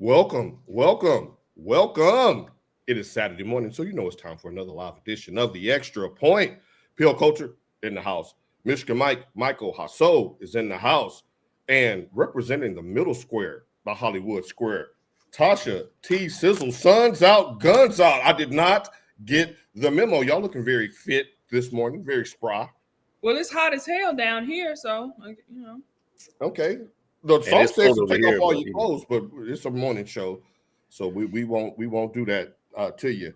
Welcome, welcome, welcome. It is Saturday morning, so you know it's time for another live edition of the Extra Point. PL Culture in the house. Michigan Michael Hasso is in the house. And representing the middle square, the Hollywood Square, Tasha T. Sizzle, suns out, guns out. I did not get the memo. Y'all looking very fit this morning, very spry. Well, it's hot as hell down here, so Okay. The song says to take off all your clothes, but it's a morning show, so we won't do that to you.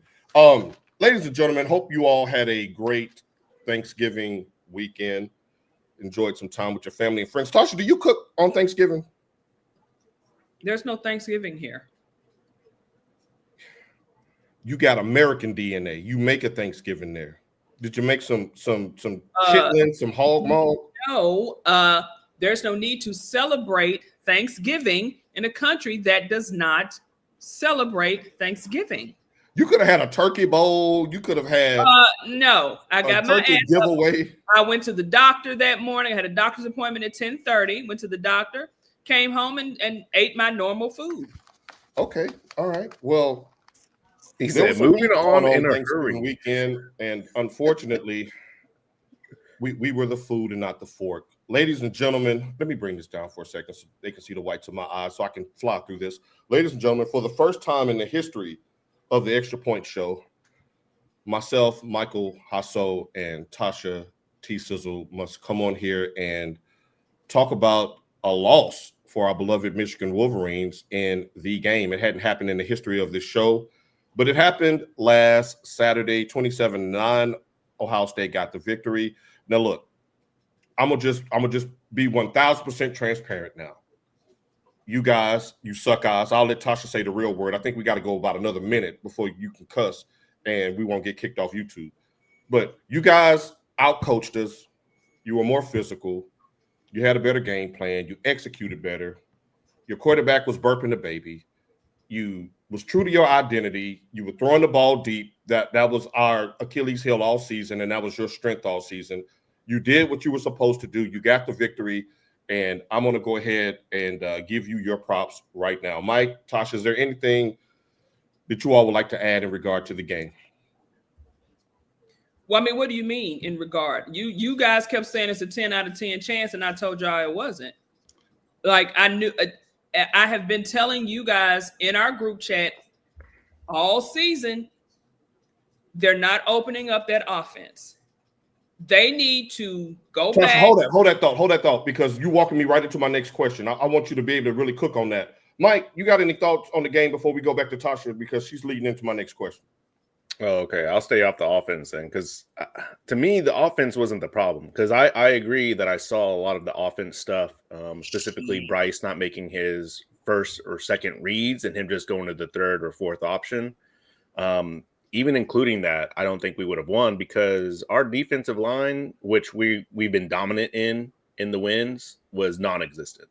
Ladies and gentlemen, hope you all had a great Thanksgiving weekend. Enjoyed some time with your family and friends. Tasha, do you cook on Thanksgiving? There's no Thanksgiving here. You got American DNA. You make a Thanksgiving there. Did you make some chitlin, some hog maw? No, there's no need to celebrate Thanksgiving in a country that does not celebrate Thanksgiving. You could have had a turkey bowl. You could have had no. I got my ass giveaway. I went to the doctor that morning. I had a doctor's appointment at 10:30. Went to the doctor, came home and ate my normal food. Okay, all right. Well, he said moving on in a hurry. Weekend, and unfortunately, we were the food and not the fork. Ladies and gentlemen, let me bring this down for a second so they can see the whites of my eyes so I can fly through this. Ladies and gentlemen, for the first time in the history of the Extra Point Show, myself, Michael Hasso, and Tasha T. Sizzle must come on here and talk about a loss for our beloved Michigan Wolverines in the game. It hadn't happened in the history of this show, but it happened last Saturday, 27-9. Ohio State got the victory. Now, look, I'm gonna just be 1,000% transparent now. You guys, you suck eyes. I'll let Tasha say the real word. I think we got to go about another minute before you can cuss and we won't get kicked off YouTube. But you guys outcoached us. You were more physical. You had a better game plan. You executed better. Your quarterback was burping the baby. You was true to your identity. You were throwing the ball deep. That was our Achilles heel all season, and that was your strength all season. You did what you were supposed to do. You got the victory. And I'm going to go ahead and give you your props right now. Mike, Tasha, is there anything that you all would like to add in regard to the game? Well, I mean, what do you mean in regard? You guys kept saying it's a 10 out of 10 chance, and I told y'all it wasn't. Like, I knew I have been telling you guys in our group chat all season, they're not opening up that offense. They need to go back. Hold that thought, because you're walking me right into my next question. I want you to be able to really cook on that. Mike, you got any thoughts on the game before we go back to Tasha, because she's leading into my next question? Oh, okay. I'll stay off the offense then, because to me, the offense wasn't the problem, because I agree that I saw a lot of the offense stuff, specifically Bryce not making his first or second reads and him just going to the third or fourth option. Even including that, I don't think we would have won, because our defensive line, which we've been dominant in the wins, was non-existent.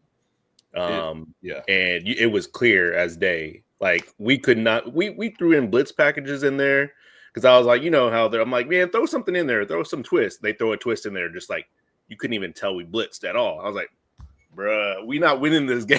And it was clear as day. Like, we could not. We threw in blitz packages in there, because I was like, you know how I'm like, man, throw something in there, throw some twist. They throw a twist in there, just like you couldn't even tell we blitzed at all. I was like, bruh, we not winning this game.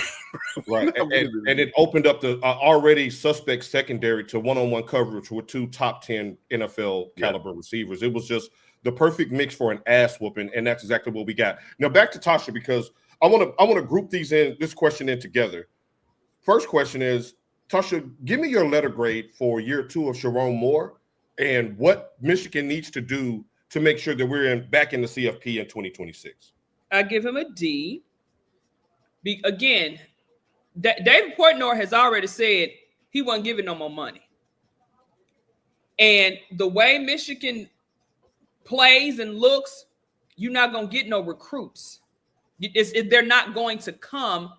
Right. And it opened up the already suspect secondary to one-on-one coverage with two top 10 NFL caliber receivers. It was just the perfect mix for an ass whooping, and that's exactly what we got. Now back to Tasha, because I want to group this question in together. First question is, Tasha, give me your letter grade for year 2 of Sharon Moore and what Michigan needs to do to make sure that we're back in the CFP in 2026. I give him a D. Again, David Portnoy has already said he wasn't giving no more money. And the way Michigan plays and looks, you're not going to get no recruits. They're not going to come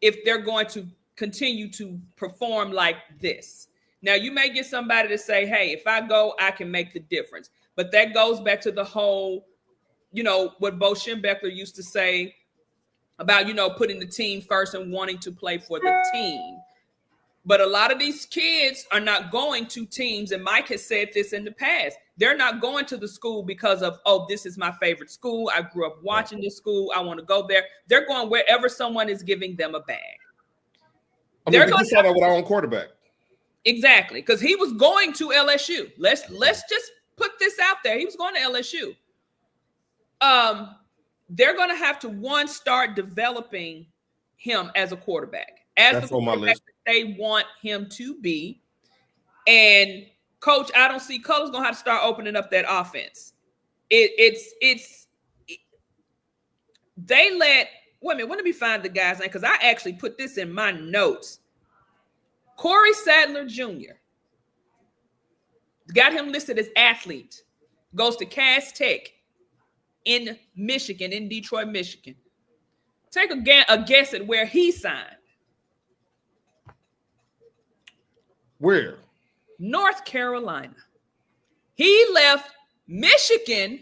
if they're going to continue to perform like this. Now, you may get somebody to say, hey, if I go, I can make the difference. But that goes back to the whole, what Bo Schembechler used to say about, putting the team first and wanting to play for the team. But a lot of these kids are not going to teams, and Mike has said this in the past. They're not going to the school because of, this is my favorite school. I grew up watching this school. I want to go there. They're going wherever someone is giving them a bag. They're we going just saw that with our own quarterback. exactly, because he was going to LSU. Let's just put this out there. He was going to LSU. They're going to have to start developing him as a quarterback, as That's the on my quarterback list. that they want him to be. And coach, I don't see colors going to have to start opening up that offense. They let, wait a minute, let me find the guy's name, because I actually put this in my notes. Corey Sadler Jr. got him listed as athlete, goes to Cass Tech in Michigan, in Detroit, Michigan. Take a guess at where he signed. Where? North Carolina. He left Michigan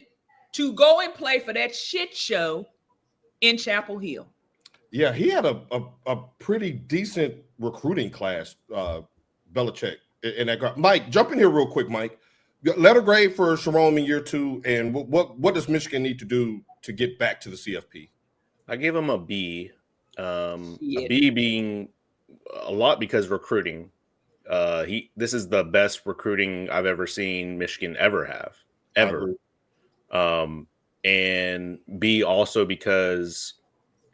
to go and play for that shit show in Chapel Hill. Yeah, he had a pretty decent recruiting class, Belichick. And that guy. Mike, jump in here real quick, Mike. Letter grade for Jerome in year 2, and what does Michigan need to do to get back to the CFP? I gave him a B. A B being a lot because recruiting. This is the best recruiting I've ever seen Michigan ever have, ever. And B also because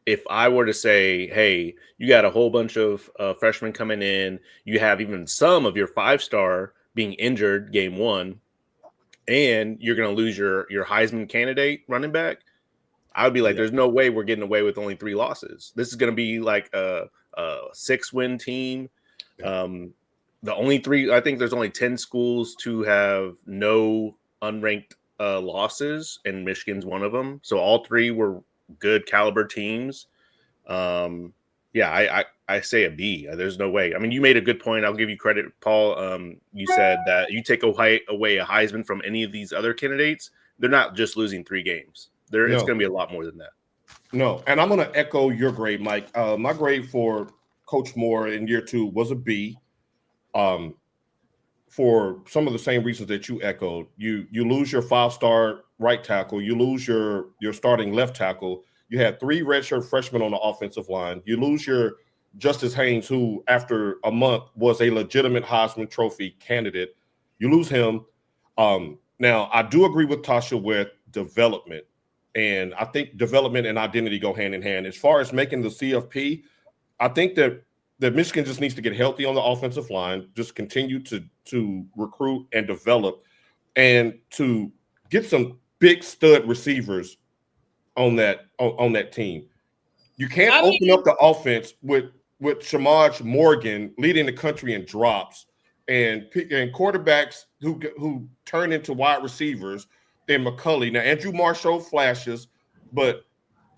if I were to say, hey, you got a whole bunch of freshmen coming in, you have even some of your 5-star being injured game 1, and you're going to lose your Heisman candidate running back, I would be like, there's no way we're getting away with only 3 losses. This is going to be like a 6-win team. The only 3, I think there's only 10 schools to have no unranked losses, and Michigan's one of them. So all 3 were good caliber teams. I say a B. There's no way. I mean, you made a good point. I'll give you credit, Paul. You said that you take away a Heisman from any of these other candidates, they're not just losing 3 games. It's going to be a lot more than that. No, and I'm going to echo your grade, Mike. My grade for Coach Moore in year 2 was a B. For some of the same reasons that you echoed. You lose your 5-star right tackle. You lose your starting left tackle. You had 3 redshirt freshmen on the offensive line. You lose your Justice Haynes, who after a month was a legitimate Heisman Trophy candidate. You lose him. Now, I do agree with Tasha with development. And I think development and identity go hand in hand. As far as making the CFP, I think that Michigan just needs to get healthy on the offensive line, just continue to recruit and develop, and to get some big stud receivers on that team. You can't open up the offense with Shamaj Morgan leading the country in drops and quarterbacks who turn into wide receivers and McCulley. Now Andrew Marshall flashes, but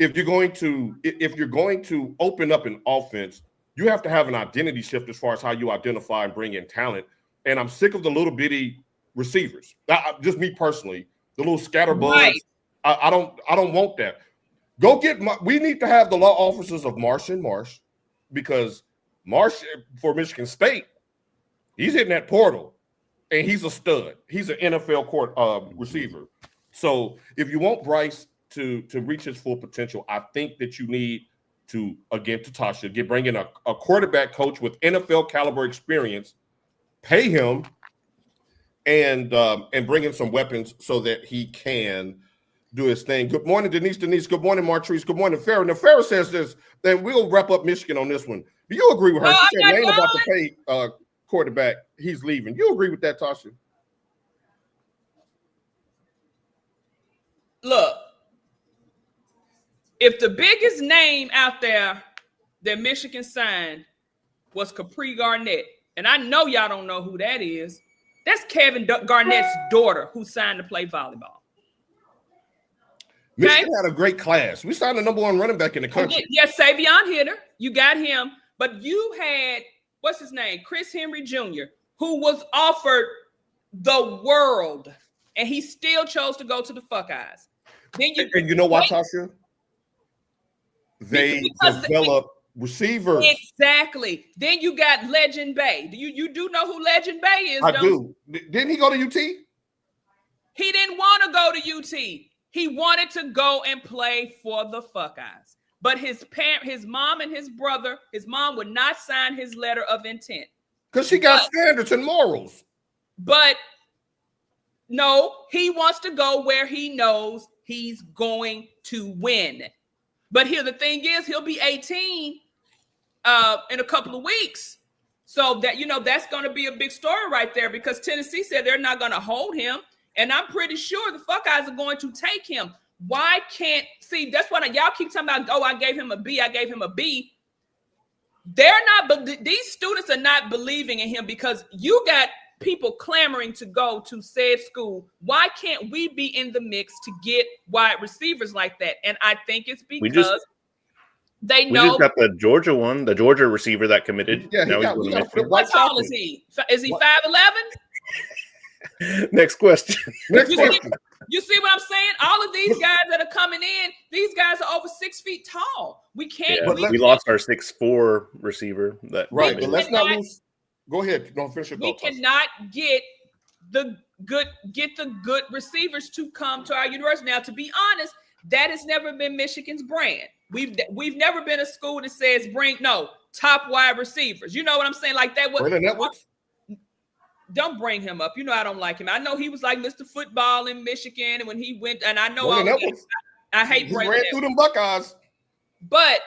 if you're going to open up an offense, you have to have an identity shift as far as how you identify and bring in talent. And I'm sick of the little bitty receivers. Just me personally, the little scatterbugs. Right. I don't want that. We need to have the law officers of Marsh and Marsh, because Marsh for Michigan State, he's hitting that portal and he's a stud. He's an NFL receiver. So if you want Bryce to reach his full potential, I think that you need to, again, to Tasha, bring in a quarterback coach with NFL caliber experience, pay him, and bring in some weapons so that he can do his thing. Good morning, Denise. Good morning, Martrice. Good morning, Farrah. Now, Farrah says this, then we'll wrap up Michigan on this one. Do you agree with her? She said Lane about to pay quarterback. He's leaving. You agree with that, Tasha? Look, if the biggest name out there that Michigan signed was Capri Garnett, and I know y'all don't know who that is, that's Kevin Garnett's daughter who signed to play volleyball. Michigan had a great class. We signed the #1 running back in the country. Yes, Savion Hitter. You got him. But you had, what's his name? Chris Henry Jr., who was offered the world, and he still chose to go to the Fuckeyes. Then you know why, Tasha? They develop receivers. Exactly. Then you got Legend Bay. You do know who Legend Bay is? I do. Didn't he go to UT? He didn't want to go to UT. He wanted to go and play for the Fuckeyes. but his mom and his brother, his mom would not sign his letter of intent. Because she got standards and morals. But no, he wants to go where he knows he's going to win. But here, the thing is, he'll be 18 in a couple of weeks. So that, that's going to be a big story right there, because Tennessee said they're not going to hold him. And I'm pretty sure the Buckeyes are going to take him. Why can't, see, that's what y'all keep talking about. Oh, I gave him a B. I gave him a B. They're not, but these students are not believing in him, because you got people clamoring to go to said school. Why can't we be in the mix to get wide receivers like that? And I think it's because they know. We just got the Georgia one, the Georgia receiver that committed. Yeah, what tall is he? Is he 5'11"? Next question. You see what I'm saying? All of these guys that are coming in, these guys are over 6 feet tall. We can't. Yeah, we lost our 6'4" receiver. But let's not lose. Go ahead. Don't finish your thought. We cannot get the good receivers to come to our university. Now, to be honest, that has never been Michigan's brand. We've never been a school that says top wide receivers. You know what I'm saying? Like that. Don't bring him up. I don't like him. I know he was like Mr. Football in Michigan, and when he went, and I know I hate he ran through them Buckeyes. But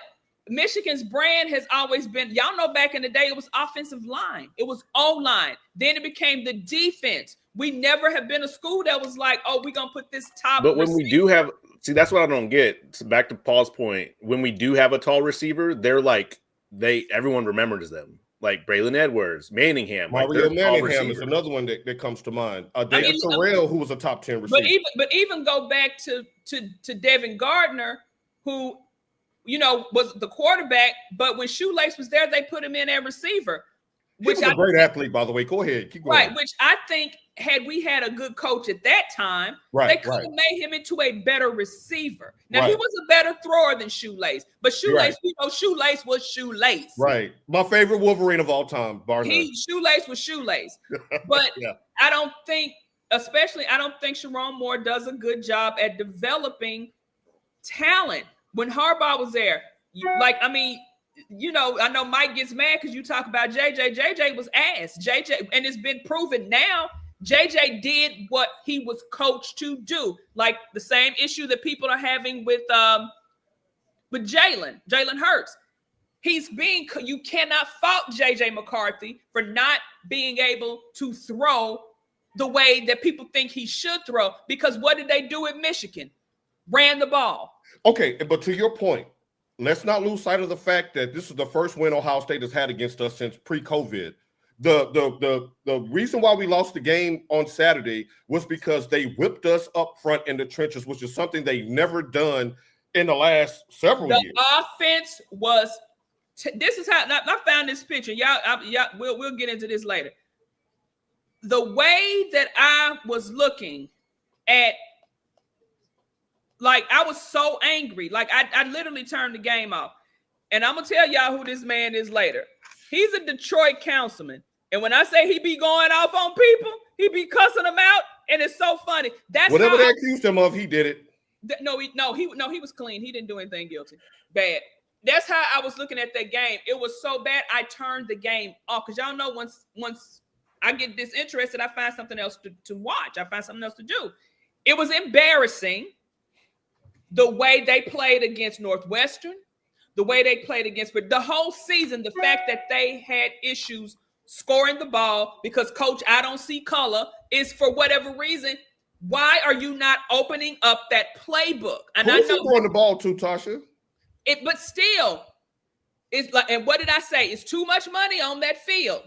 Michigan's brand has always been, y'all know, back in the day, it was offensive line. It was O-line. Then it became the defense. We never have been a school that was like, oh, we're going to put this top. But when we do have, see, that's what I don't get. So back to Paul's point. When we do have a tall receiver, they're like, everyone remembers them. Like Braylon Edwards, Manningham. Mario Manningham is another one that comes to mind. David Terrell, who was a top 10 receiver. But even go back to Devin Gardner, who, was the quarterback, but when Shoelace was there, they put him in at receiver. Which was a great athlete, by the way. Go ahead. Keep going. Right, which I think had we had a good coach at that time, they could have made him into a better receiver. Now, he was a better thrower than Shoelace, but Shoelace, we know Shoelace was Shoelace. Right. My favorite Wolverine of all time, bar none. Shoelace was Shoelace. But I don't think Sharon Moore does a good job at developing talent. When Harbaugh was there, I know Mike gets mad because you talk about JJ. JJ was ass. JJ, and it's been proven now, JJ did what he was coached to do. Like the same issue that people are having with Jalen Hurts. You cannot fault JJ McCarthy for not being able to throw the way that people think he should throw, because what did they do at Michigan? Ran the ball. Okay, but to your point, let's not lose sight of the fact that this is the first win Ohio State has had against us since pre-COVID. The reason why we lost the game on Saturday was because they whipped us up front in the trenches, which is something they've never done in the last several years. The offense was. This is how I found this picture. We'll get into this later. The way that I was looking at. Like, I was so angry. Like, I literally turned the game off. And I'm going to tell y'all who this man is later. He's a Detroit councilman. And when I say he be going off on people, he be cussing them out. And it's so funny. That's whatever they accused him of, he did it. He was clean. He didn't do anything guilty. Bad. That's how I was looking at that game. It was so bad, I turned the game off. Because y'all know once I get disinterested, I find something else to watch. I find something else to do. It was embarrassing. The way they played against Northwestern, the way they played against, but the whole season, the fact that they had issues scoring the ball because, coach, I don't see color, is for whatever reason. Why are you not opening up that playbook? And who's he throwing the ball to, Tasha? But still, it's like, and what did I say? It's too much money on that field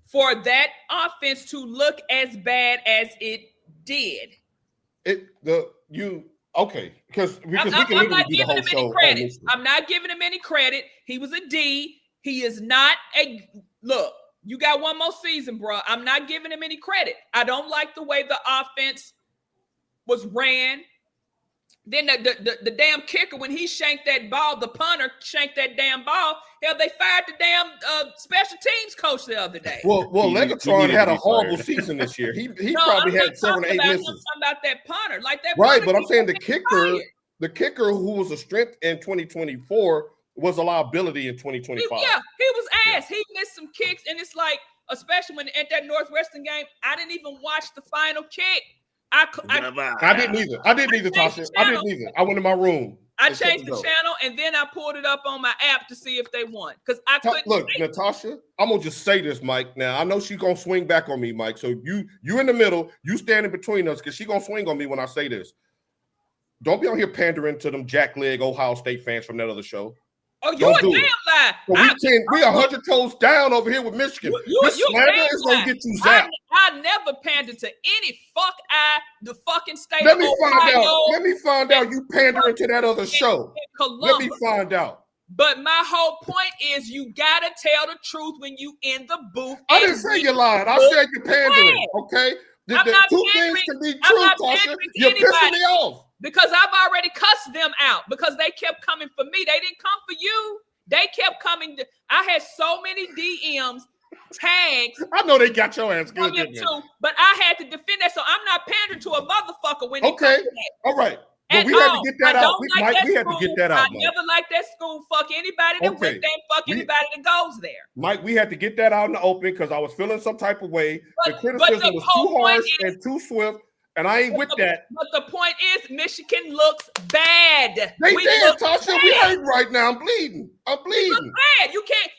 for that offense to look as bad as it did. Okay, because we can literally do the whole show. I'm not giving him any credit. He was a D. He is not a look. You got one more season, bro. I'm not giving him any credit. I don't like the way the offense was ran. Then the damn kicker, when he shanked that ball, the punter shanked that damn ball. Hell, they fired the damn special teams coach the other day. Well, Legatron had a horrible season this year. He probably had 7 or 8 misses. I'm talking about that punter, like that. Right, but I'm saying the kicker. the kicker who was a strength in 2024 was a liability in 2025. He was ass. He missed some kicks, and it's like, especially when at that Northwestern game, I didn't even watch the final kick. I didn't either. I didn't either, Tasha. I didn't either. I went in my room. I changed the channel, and then I pulled it up on my app to see if they won. Because I couldn't. Look, Natasha, I'm gonna just say this, Mike. Now I know she's gonna swing back on me, Mike. So you in the middle, you standing between us, because she's gonna swing on me when I say this. Don't be on here pandering to them jackleg Ohio State fans from that other show. Oh, you a damn lie. We 100 toes down over here with Michigan. This slander is gonna get you zapped. I never pandered to any the fucking state Let of me Ohio. Let me find out you pandering to that other show. Let me find out. But my whole point is you gotta tell the truth when you in the booth. I didn't say you're lying. I said you're pandering. Okay? Two things can be true, Tasha. You're pissing me off. Because I've already cussed them out because they kept coming for me. They didn't come for you. They kept coming. I had so many DMs, tags. I know they got your ass good, too, but I had to defend that. So I'm not pandering to a motherfucker when okay, all right. But we had to get that out. We had to get that out. I never liked that school. Fuck anybody that went there. Fuck anybody that goes there. Mike, we had to get that out in the open because I was feeling some type of way. The criticism was too harsh and too swift. And I ain't with that. But the point is, Michigan looks bad. They did, Tasha. We hurt right now. I'm bleeding. Look bad.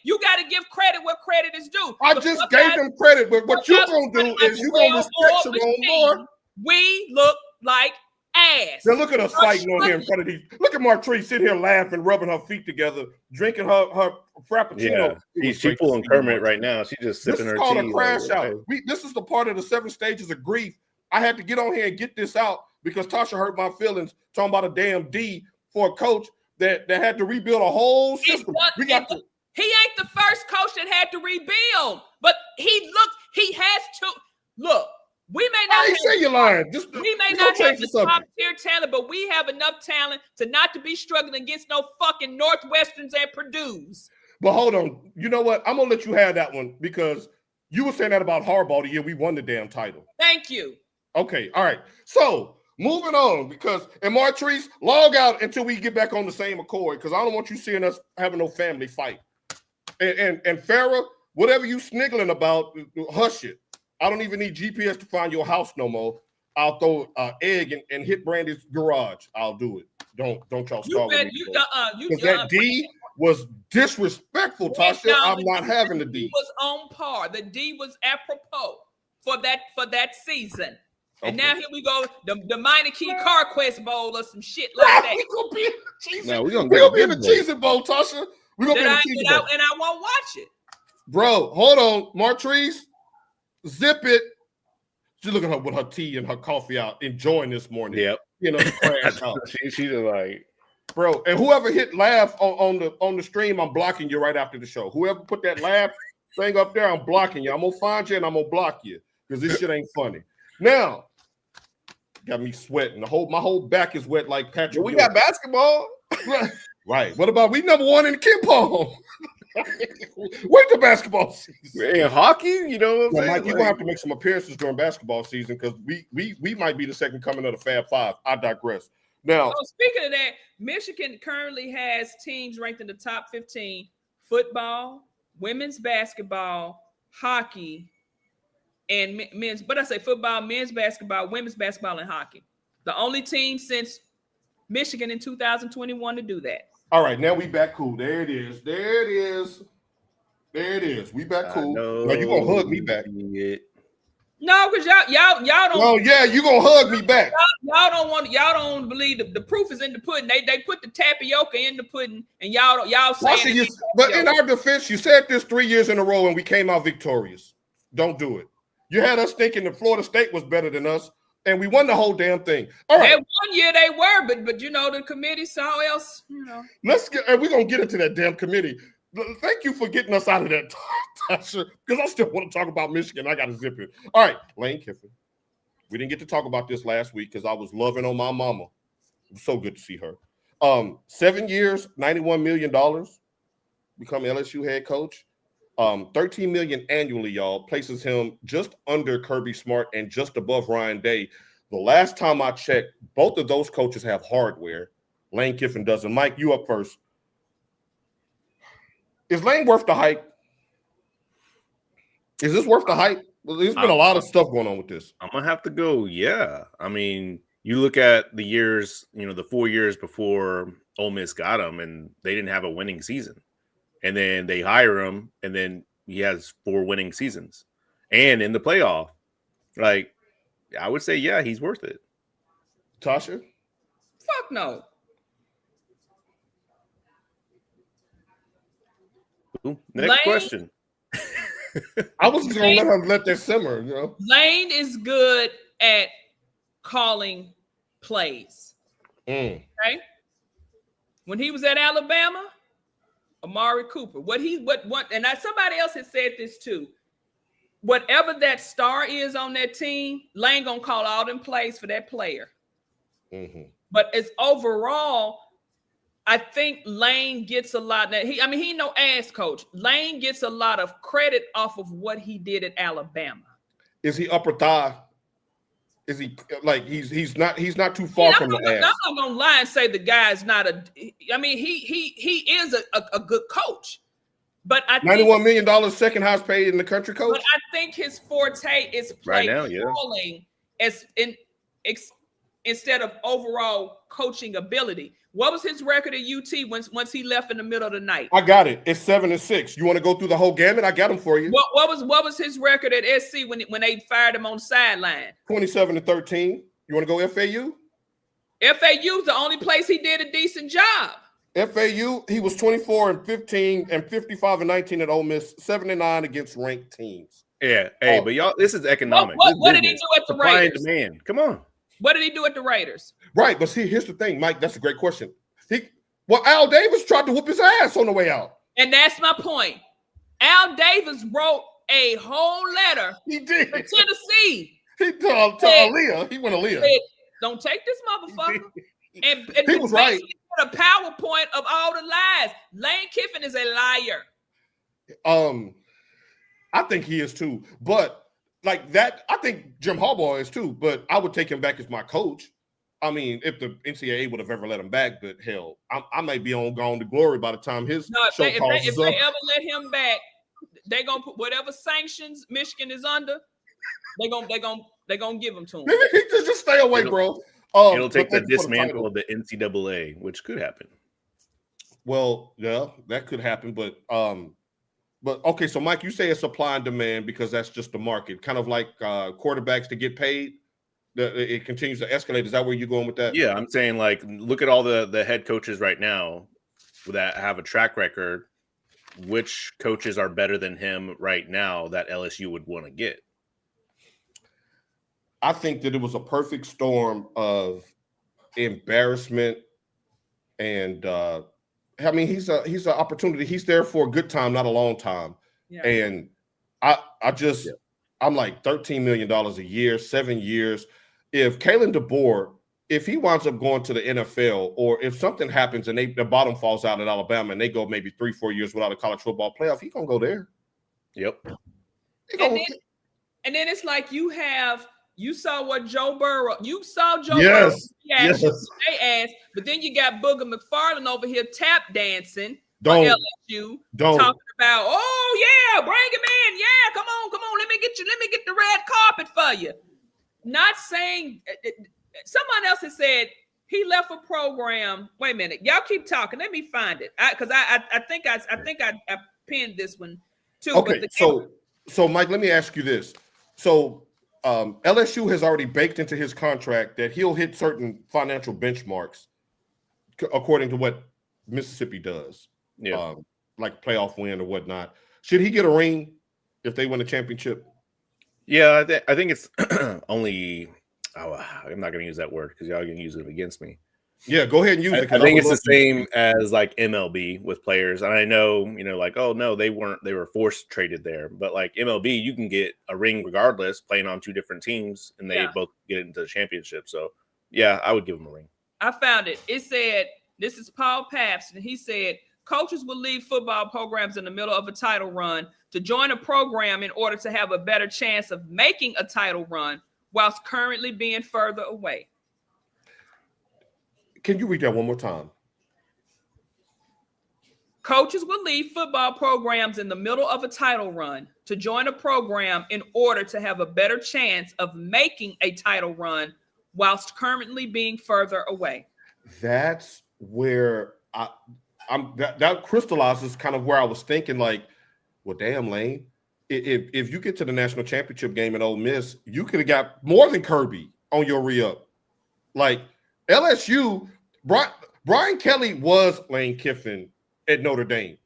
You got to give credit where credit is due. I just gave them credit, but what you're going to do is you're going to respect your own Lord. We look like ass. Now look at us fighting on here in front of these. Look at Martrice sitting here laughing, rubbing her feet together, drinking her frappuccino. Yeah, she's pulling Kermit right now. She's just sipping her tea. This is called a crash out. This is the part of the 7 stages of grief. I had to get on here and get this out because Tasha hurt my feelings talking about a damn D for a coach that had to rebuild a whole system. He ain't the first coach that had to rebuild, but he has to look. We may not. I ain't say you're lying. We may not have the top tier talent, but we have enough talent not to be struggling against no fucking Northwesterns and Purdue's. But hold on, you know what? I'm gonna let you have that one because you were saying that about Harbaugh the year we won the damn title. Thank you. Okay, all right. So moving on and Martrice, log out until we get back on the same accord because I don't want you seeing us having no family fight. And Farrah, whatever you sniggling about, hush it. I don't even need GPS to find your house no more. I'll throw an egg and hit Brandy's garage. I'll do it. Don't y'all start with me. Because that D was disrespectful, Tasha. I'm not having the D. D was on par. The D was apropos for that season. And now here we go, the Minor Key Car Quest Bowl or some shit like that. We're gonna be in the Cheez-It Bowl, Tasha. We're gonna be in the Cheez-It Bowl. And I won't watch it. Bro, hold on. Martrice, zip it. She's looking at her with her tea and her coffee out, enjoying this morning. Yep. You know, crash out. She's just like, bro, and whoever hit laugh on the stream, I'm blocking you right after the show. Whoever put that laugh thing up there, I'm blocking you. I'm gonna find you and I'm gonna block you because this shit ain't funny. Now, got me sweating. My whole back is wet like Patrick. We got basketball. Right. What about we number one in the Kimpong? Wait the basketball season. In hockey, you know what I'm saying? Mike, you're gonna have to make some appearances during basketball season because we might be the second coming of the Fab Five. I digress. Now, speaking of that, Michigan currently has teams ranked in the top 15: football, women's basketball, hockey, and men's. But I say football, men's basketball, women's basketball, and hockey. The only team since Michigan in 2021 to do that. All right, now we back cool. There it is. We back cool. Now you gonna hug me back? No, because y'all don't. Oh yeah, you gonna hug me back? Y'all don't believe the proof is in the pudding. They put the tapioca in the pudding, and y'all saying. But in our defense, you said this 3 years in a row, and we came out victorious. Don't do it. You had us thinking that Florida State was better than us, and we won the whole damn thing. All right. That 1 year they were, but you know the committee saw else. You know. And we're gonna get into that damn committee. Thank you for getting us out of that, Tasha, because I still want to talk about Michigan. I got to zip it. All right, Lane Kiffin. We didn't get to talk about this last week because I was loving on my mama. It was so good to see her. 7 years, $91 million, become LSU head coach. $13 million annually, y'all, places him just under Kirby Smart and just above Ryan Day. The last time I checked, both of those coaches have hardware. Lane Kiffin doesn't. Mike, you up first. Is Lane worth the hype? Is this worth the hype? Well, there's been a lot of stuff going on with this. I'm gonna have to go. Yeah, I mean, you look at the years, the 4 years before Ole Miss got him, and they didn't have a winning season, and then they hire him, and then he has 4 winning seasons, and in the playoff, like I would say, yeah, he's worth it. Tasha? Fuck no. Ooh, next question. I was just gonna let that simmer, Lane is good at calling plays. Okay. When he was at Alabama, Amari Cooper, and somebody else has said this too. Whatever that star is on that team, Lane gonna call all them plays for that player. But it's overall, I think Lane gets a lot. He no ass coach. Lane gets a lot of credit off of what he did at Alabama. Is he upper thigh? Is he like he's not too far from the ass? I'm not gonna lie and say the guy's not a. I mean, he is a good coach, but I think $91 million, second highest paid in the country, coach. But I think his forte is play calling instead of overall coaching ability. What was his record at UT once he left in the middle of the night? I got it. It's 7-6. You want to go through the whole gamut? I got him for you. What was his record at SC when they fired him on the sideline? 27-13. You want to go FAU? FAU's the only place he did a decent job. FAU, he was 24-15 and 55-19 at Ole Miss, 7-9 against ranked teams. Yeah, hey, but y'all, this is economic. What did he do at the Raiders? Supply and demand. Come on. What did he do at the Raiders? Right, but see, here's the thing, Mike. That's a great question. Al Davis tried to whoop his ass on the way out. And that's my point. Al Davis wrote a whole letter. He did. To Tennessee. He told Aaliyah. He went Aaliyah. Said, don't take this motherfucker. and he was right. A PowerPoint of all the lies. Lane Kiffin is a liar. I think he is too. But like that, I think Jim Harbaugh is too. But I would take him back as my coach. I mean, if the NCAA would have ever let him back, but hell, I might be gone to glory by the time his show if calls they ever let him back, they're gonna put whatever sanctions Michigan is under. They're gonna give them to him. just stay away, bro. It'll take the dismantle of the NCAA, which could happen. Well, yeah, that could happen, but okay. So, Mike, you say it's supply and demand because that's just the market, kind of like quarterbacks to get paid. It continues to escalate. Is that where you're going with that? Yeah, I'm saying like look at all the head coaches right now that have a track record. Which coaches are better than him right now that LSU would want to get? I think that it was a perfect storm of embarrassment and I mean he's an opportunity. He's there for a good time, not a long time. Yeah. And I'm like $13 million a year, 7 years. If Kalen DeBoer, if he winds up going to the NFL, or if something happens and the bottom falls out at Alabama and they go maybe 3-4 years without a college football playoff, he's gonna go there. Yep. And then it's like you saw what Joe Burrow. You saw Joe Burrow. Yes. They asked, but then you got Booger McFarland over here tap dancing for LSU, talking about, oh yeah, bring him in, yeah, come on, let me get the red carpet for you. Not saying someone else has said he left a program. Wait a minute, y'all keep talking. Let me find it because I think I pinned this one too. Okay, so Mike, let me ask you this. So LSU has already baked into his contract that he'll hit certain financial benchmarks according to what Mississippi does. Yeah, like playoff win or whatnot. Should he get a ring if they win a championship? Yeah, I think it's only. I'm not going to use that word because y'all can use it against me. Yeah, go ahead and use it. I think it's the same as like MLB with players. And I know, like, oh no, they were forced traded there. But like MLB, you can get a ring regardless, playing on two different teams, and they both get into the championship. So yeah, I would give them a ring. I found it. It said, this is Paul Pabst, and he said, coaches will leave football programs in the middle of a title run to join a program in order to have a better chance of making a title run whilst currently being further away. Can you read that one more time? Coaches will leave football programs in the middle of a title run to join a program in order to have a better chance of making a title run whilst currently being further away. That's where that crystallizes kind of where I was thinking, like, well, damn, Lane, if you get to the national championship game at Ole Miss, you could have got more than Kirby on your re-up. Like LSU, Brian Kelly was Lane Kiffin at Notre Dame.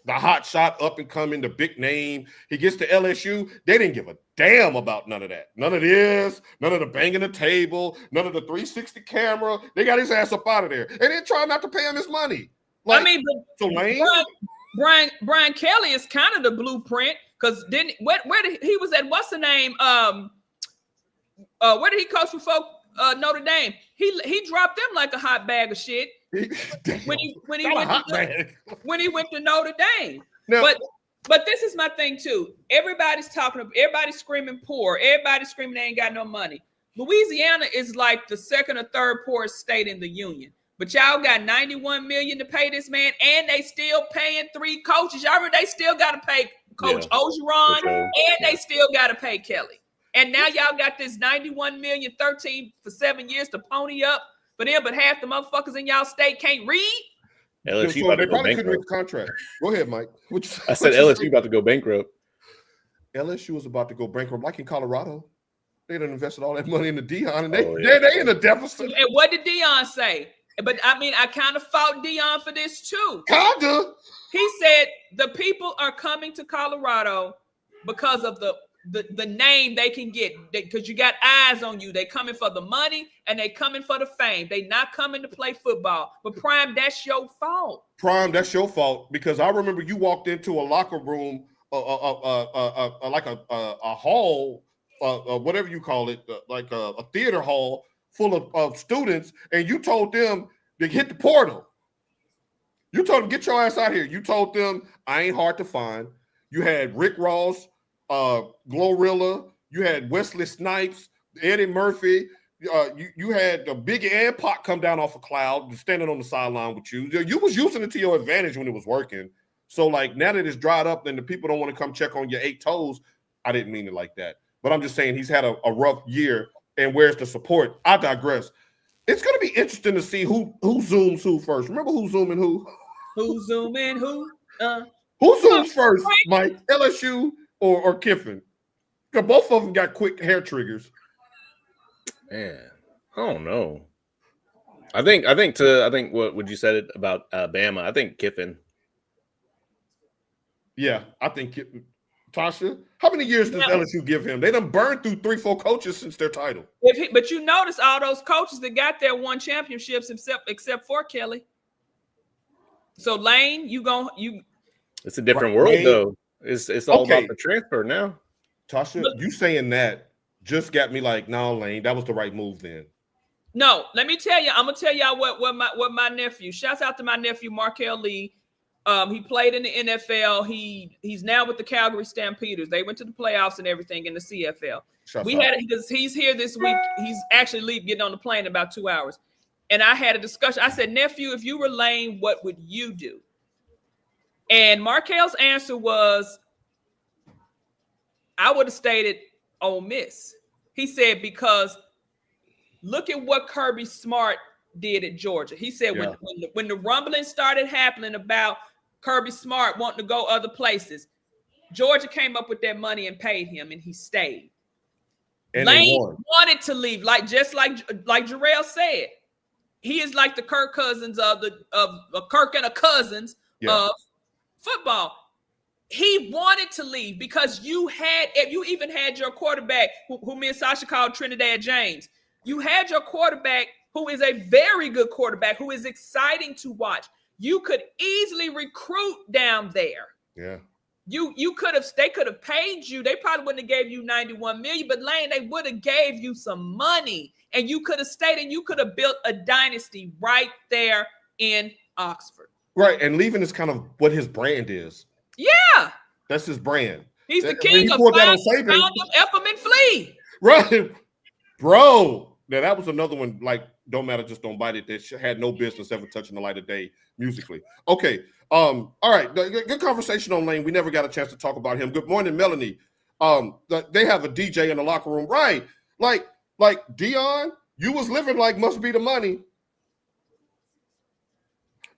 The hot shot, up and coming, the big name. He gets to LSU. They didn't give a damn about none of that. None of this, none of the banging the table, none of the 360 camera. They got his ass up out of there. And then try not to pay him his money. Like, I mean, but so Lane, Brian Kelly is kind of the blueprint because where did he was at? What's the name? Where did he coach before Notre Dame? He dropped them like a hot bag of shit when he went to Notre Dame. Now, but this is my thing too. Everybody's screaming poor. Everybody's screaming they ain't got no money. Louisiana is like the second or third poorest state in the union. But y'all got $91 million to pay this man, and they still paying 3 coaches. Y'all remember they still got to pay Coach Ogeron, and they still got to pay Kelly. And now y'all got this $91 million, 13 for 7 years to pony up for them, but half the motherfuckers in y'all state can't read. LSU so about they to go probably couldn't read bankrupt. the contract. Go ahead, Mike. I said LSU about to go bankrupt. LSU is about to go bankrupt, like in Colorado. They done invested all that money into Deion, and they in a deficit. And what did Deion say? But I mean, I kind of fought Deion for this too. Kinda. He said the people are coming to Colorado because of the name they can get, because you got eyes on you. They coming for the money and they coming for the fame. They not coming to play football. But Prime, that's your fault. Prime, that's your fault, because I remember you walked into a locker room, like a hall, whatever you call it, like a theater hall full of students, and you told them to hit the portal. You told them, get your ass out here. You told them, I ain't hard to find. You had Rick Ross, Glorilla. You had Wesley Snipes, Eddie Murphy. You had Biggie and Pac come down off a cloud, standing on the sideline with you. You was using it to your advantage when it was working. So, like, now that it's dried up and the people don't want to come check on your 8 toes, I didn't mean it like that. But I'm just saying he's had a rough year, and where's the support? I digress. It's going to be interesting to see who zooms who first. Remember who zooming who? Who zooming who? Who zooms first, Mike? LSU or Kiffin? Because both of them got quick hair triggers. Man, I don't know. I think what would you said about Bama? I think Kiffin. Yeah, I think Kiffin. Tasha, how many years does LSU give him? They done burned through 3-4 coaches since their title. But you notice all those coaches that got there won championships except for Kelly. So Lane, it's a different world though. It's all about the transfer now. Tasha, you saying that just got me like, no, Lane, that was the right move then. No, let me tell you. I'm gonna tell y'all what my nephew. Shouts out to my nephew Markel Lee. He played in the NFL. He's now with the Calgary Stampeders. They went to the playoffs and everything in the CFL. Because he's here this week. He's actually getting on the plane in about 2 hours. And I had a discussion. I said, nephew, if you were Lane, what would you do? And Markel's answer was, I would have stayed at Ole Miss. He said, because look at what Kirby Smart did at Georgia. He said when the rumbling started happening about Kirby Smart wanting to go other places, Georgia came up with that money and paid him, and he stayed. And Lane wanted to leave, like Jarrell said. He is like the Kirk Cousins of Kirk and a Cousins of football. He wanted to leave because you even had your quarterback, who me and Sasha called Trinidad James. You had your quarterback who is a very good quarterback, who is exciting to watch. You could easily recruit down there. Yeah. They could have paid you. They probably wouldn't have gave you $91 million, but Lane, they would have gave you some money, and you could have stayed and you could have built a dynasty right there in Oxford. Right. And leaving is kind of what his brand is. Yeah. That's his brand. He's the king of found them, F them, and flee. Right. Bro. Now that was another one, like Don't matter, just don't bite it. That had no business ever touching the light of day musically. Okay. All right. Good conversation on Lane. We never got a chance to talk about him. Good morning, Melanie. They have a DJ in the locker room, right? Like Dion, you was living like must be the money.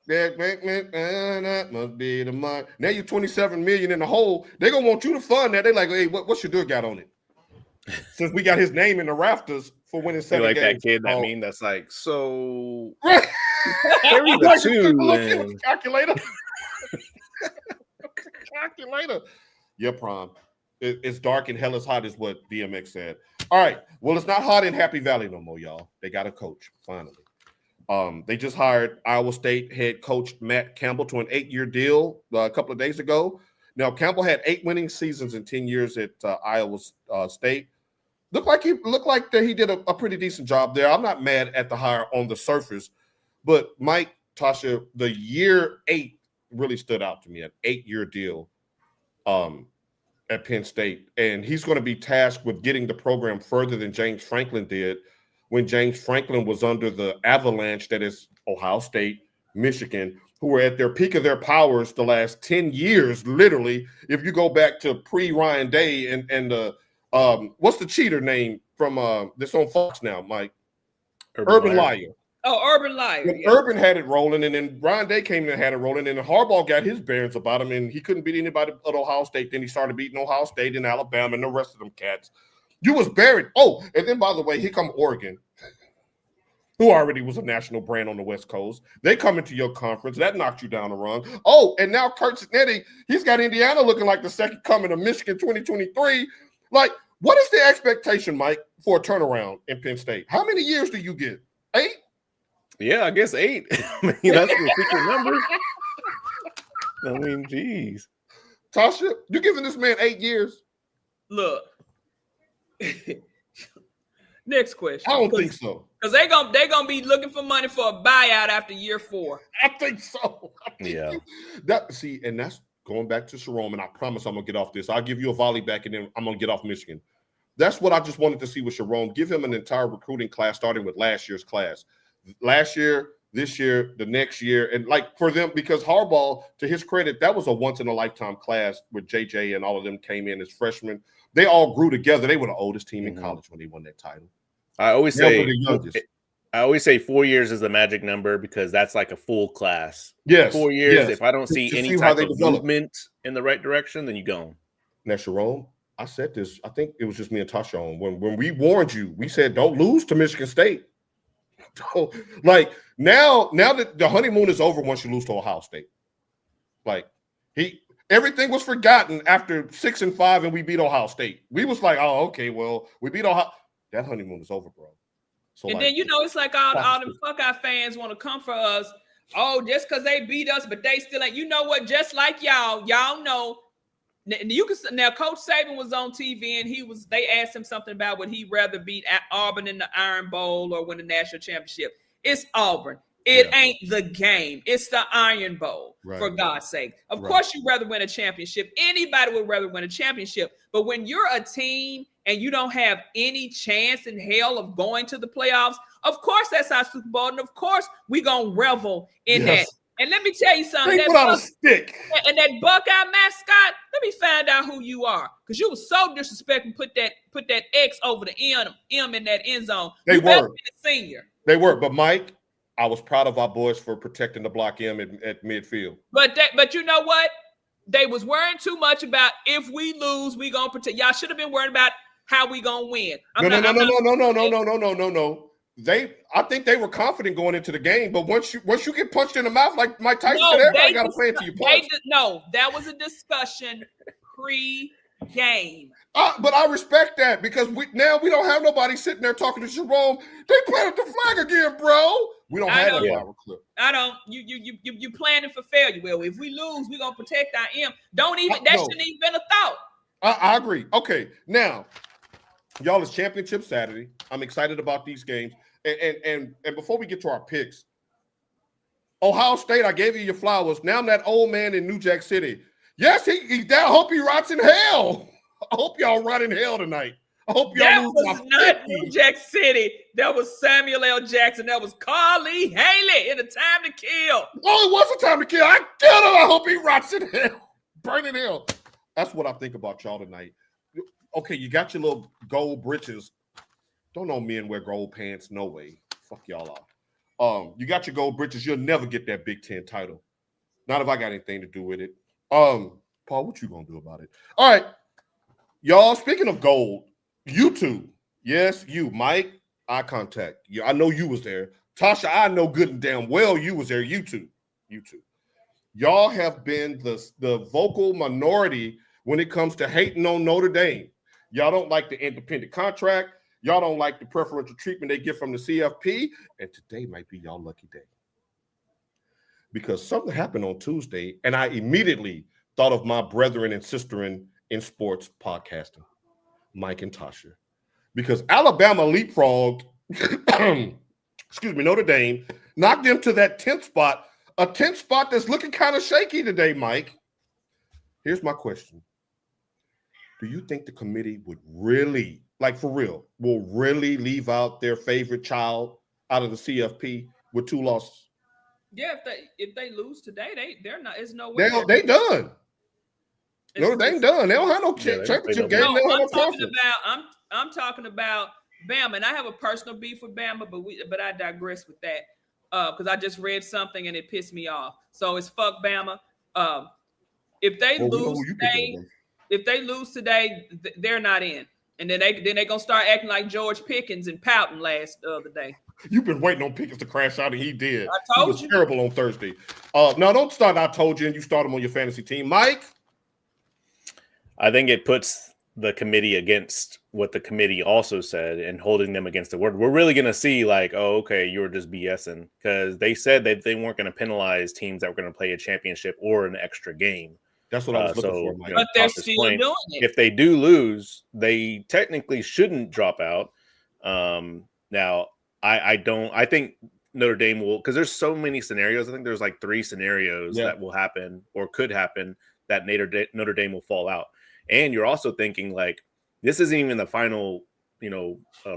That must be the money. Now you're 27 million in the hole. They're gonna want you to fund that. They're like, hey, what's your deal got on it? Since we got his name in the rafters for winning 7 like games. That kid that mean that's like, so Right. carry the Like, two look, and calculator. Calculator. Yeah, Prom. It's dark and hell is hot, is what DMX said. All right. Well, it's not hot in Happy Valley no more, y'all. They got a coach finally. They just hired Iowa State head coach Matt Campbell to an 8-year deal a couple of days ago. Now, Campbell had 8 winning seasons in 10 years at Iowa State. Looked like that he did a pretty decent job there. I'm not mad at the hire on the surface, but Mike, Tasha, the year 8 really stood out to me. An 8-year deal at Penn State, and he's going to be tasked with getting the program further than James Franklin did when James Franklin was under the avalanche that is Ohio State, Michigan, who were at their peak of their powers the last 10 years, literally. If you go back to pre-Ryan Day and the what's the cheater name from this on Fox now, Mike? Urban Liar. Oh, Urban Liar. Yeah. Urban had it rolling, and then Ryan Day came in and had it rolling, and Harbaugh got his bearings about him, and he couldn't beat anybody at Ohio State. Then he started beating Ohio State and Alabama and the rest of them cats. You was buried. Oh, and then, by the way, here come Oregon, who already was a national brand on the West Coast. They come into your conference. That knocked you down a rung. Oh, and now Kurt Cinetti, he's got Indiana looking like the second coming of Michigan 2023. Like, what is the expectation, Mike, for a turnaround in Penn State? How many years do you get? 8? Yeah, I guess 8. I mean, that's the secret number. I mean, geez. Tasha, you giving this man 8 years? Look. Next question. I don't think so. Because they're gonna be looking for money for a buyout after year 4. I think so. Yeah. And that's going back to Sharon, and I promise I'm gonna get off this. I'll give you a volley back, and then I'm gonna get off Michigan. That's what I just wanted to see with Sharon. Give him an entire recruiting class, starting with last year's class. Last year, this year, the next year, and like for them, because Harbaugh, to his credit, that was a once-in-a-lifetime class where JJ and all of them came in as freshmen. They all grew together. They were the oldest team in college when they won that title. I always say 4 years is the magic number because that's like a full class. Yes. 4 years. Yes. If I don't see any type of movement in the right direction, then you go. Now, Sharon, I said this. I think it was just me and Tasha on when we warned you. We said don't lose to Michigan State. Like now that the honeymoon is over, once you lose to Ohio State, like everything was forgotten after 6 and 5, and we beat Ohio State. We was like, oh, okay, well, we beat Ohio. That honeymoon is over, bro. So and then it's like all them fuck out fans want to come for us. Oh, just because they beat us, but they still ain't. You know what? Just like y'all know. Now Coach Saban was on TV and they asked him something about would he rather beat Auburn in the Iron Bowl or win the national championship. It's Auburn. It ain't the game. It's the Iron Bowl, for God's sake. Of course you'd rather win a championship. Anybody would rather win a championship. But when you're a team and you don't have any chance in hell of going to the playoffs, of course that's our Super Bowl. And of course we're going to revel in that. And let me tell you something. Stick. And that Buckeye mascot, let me find out who you are. Because you were so disrespectful, put that X over the M in that end zone. They were. A senior. They were. But Mike, I was proud of our boys for protecting the block M at midfield. But you know what? They was worrying too much about if we lose, we gonna protect. Y'all should have been worried about how we gonna win. No. I think they were confident going into the game, but once you get punched in the mouth like Mike Tyson said, everybody got to play until you punch. That was a discussion pre-game. But I respect that because we don't have nobody sitting there talking to Jerome. They planted the flag again, bro. We don't have that viral clip. I don't. You planning for failure. Well, if we lose, we're gonna protect our M. Shouldn't even been a thought. I agree. Okay, now y'all, it's championship Saturday. I'm excited about these games. And before we get to our picks, Ohio State, I gave you your flowers. Now I'm that old man in New Jack City. Yes, he's down. I hope he rots in hell. I hope y'all rot in hell tonight. I hope y'all That lose was by not 50. New Jack City. That was Samuel L. Jackson. That was Carly Haley in A Time to Kill. Oh, it was a time to kill. I killed him. I hope he rots in hell. Burn in hell. That's what I think about y'all tonight. Okay, you got your little gold britches. Don't know men wear gold pants. No way. Fuck y'all off. You got your gold britches. You'll never get that Big Ten title. Not if I got anything to do with it. Paul, what you gonna do about it? All right. Y'all, speaking of gold, you two. Yes, you, Mike, eye contact. Yeah, I know you was there. Tasha, I know good and damn well you was there. You two. Y'all have been the vocal minority when it comes to hating on Notre Dame. Y'all don't like the independent contract. Y'all don't like the preferential treatment they get from the CFP. And today might be y'all lucky day. Because something happened on Tuesday, and I immediately thought of my brethren and sister in sports podcasting, Mike and Tasha. Because Alabama leapfrogged, Notre Dame, knocked them to that 10th spot, a 10th spot that's looking kind of shaky today, Mike. Here's my question. Do you think the committee would really, like for real, will really leave out their favorite child out of the CFP with 2 losses? Yeah, if they lose today, they're not. It's no way. They done. Notre Dame done. They don't have no championship game. No, they don't have I'm no talking conference. about. I'm talking about Bama, and I have a personal beef with Bama, but I digress with that because I just read something and it pissed me off. So it's fuck Bama. If they lose today, they're not in, and then they gonna start acting like George Pickens and pouting the other day. You've been waiting on Pickens to crash out, and he did. I told he was you. terrible on Thursday. No, don't start. I told you, and you start him on your fantasy team, Mike. I think it puts the committee against what the committee also said and holding them against the word. We're really going to see like, oh, okay, you were just BSing because they said that they weren't going to penalize teams that were going to play a championship or an extra game. That's what I was looking for, Mike. But they're still doing it. If they do lose, they technically shouldn't drop out. Now, I think Notre Dame will, because there's so many scenarios. I think there's like 3 scenarios that will happen or could happen that Notre Dame will fall out. And you're also thinking like, this isn't even the final,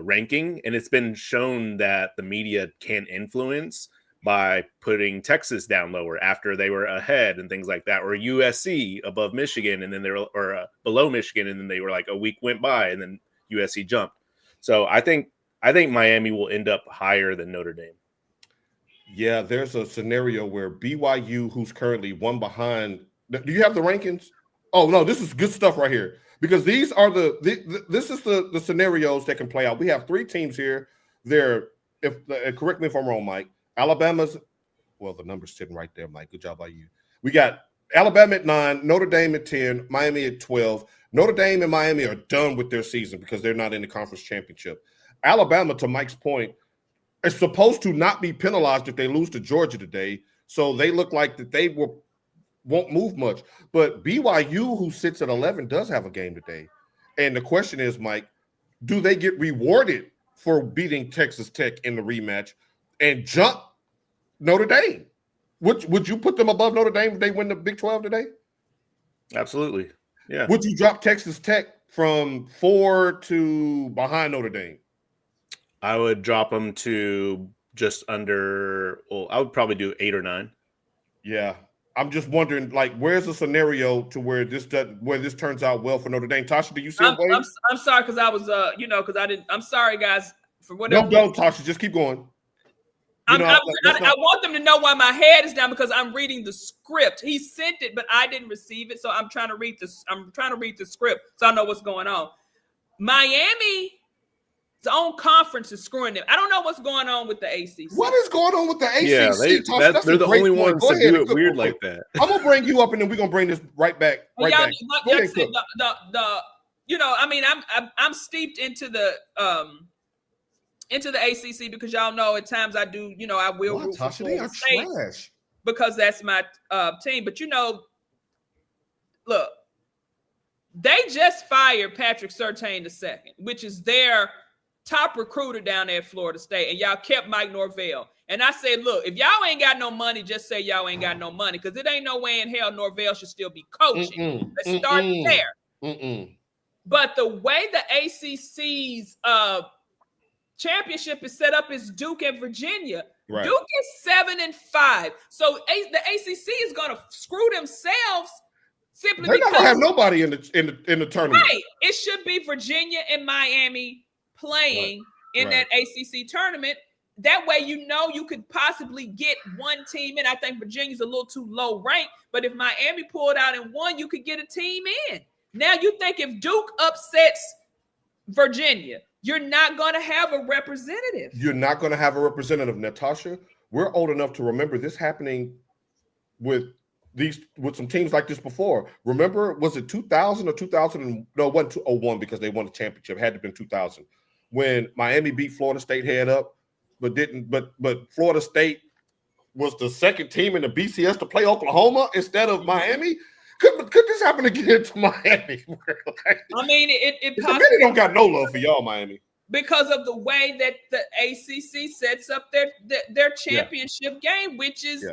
ranking. And it's been shown that the media can influence by putting Texas down lower after they were ahead and things like that, or USC above Michigan. And then they were below Michigan. And then they were like a week went by and then USC jumped. So I think Miami will end up higher than Notre Dame. Yeah, there's a scenario where BYU, who's currently one behind. Do you have the rankings? Oh no, this is good stuff right here because these are this is the scenarios that can play out. We have 3 teams here. Correct me if I'm wrong, Mike. Alabama's, well, the number's sitting right there, Mike. Good job by you. We got Alabama at 9, Notre Dame at 10, Miami at 12. Notre Dame and Miami are done with their season because they're not in the conference championship. Alabama, to Mike's point, is supposed to not be penalized if they lose to Georgia today. So they look like that they won't move much. But BYU, who sits at 11, does have a game today. And the question is, Mike, do they get rewarded for beating Texas Tech in the rematch and jump Notre Dame? Would you put them above Notre Dame if they win the Big 12 today? Absolutely. Yeah. Would you drop Texas Tech from 4 to behind Notre Dame? I would drop them to just under, I would probably do 8 or 9. Yeah. I'm just wondering, like, where's the scenario to where this turns out well for Notre Dame? Tasha, do you see a way? I'm sorry because I was, because I didn't. I'm sorry, guys, for whatever. No, Tasha, just keep going. I want them to know why my head is down because I'm reading the script. He sent it, but I didn't receive it, so I'm trying to read this. I'm trying to read the script so I know what's going on. Miami's own conference is screwing them. I don't know what's going on with the ACC. What is going on with the ACC? Yeah, they're the only ones to do it weird like that. I'm gonna bring you up, and then we're gonna bring this right back. I'm steeped into the ACC because y'all know at times I do. I will root for Florida State because that's my team. But look, they just fired Patrick Surtain II, which is their top recruiter down there at Florida State, and y'all kept Mike Norvell. And I said, look, if y'all ain't got no money, just say y'all ain't got no money, because it ain't no way in hell Norvell should still be coaching. Let's start there. But the way the ACC's championship is set up is Duke and Virginia. Right. Duke is 7-5. So the ACC is going to screw themselves simply They're because not gonna have nobody in the tournament. Right. It should be Virginia and Miami playing in that ACC tournament. That way, you could possibly get one team in. I think Virginia's a little too low ranked, but if Miami pulled out and won, you could get a team in. Now, you think if Duke upsets Virginia, you're not going to have a representative. You're not going to have a representative, Natasha. We're old enough to remember this happening with some teams like this before. Remember, was it 2000 or 2000? No, it wasn't 2001 because they won the championship. It had to have been 2000 when Miami beat Florida State head up, but didn't. But Florida State was the second team in the BCS to play Oklahoma instead of Miami. Could this happen again to Miami? I mean, it possibly don't got no love for y'all, Miami, because of the way that the ACC sets up their championship game, which is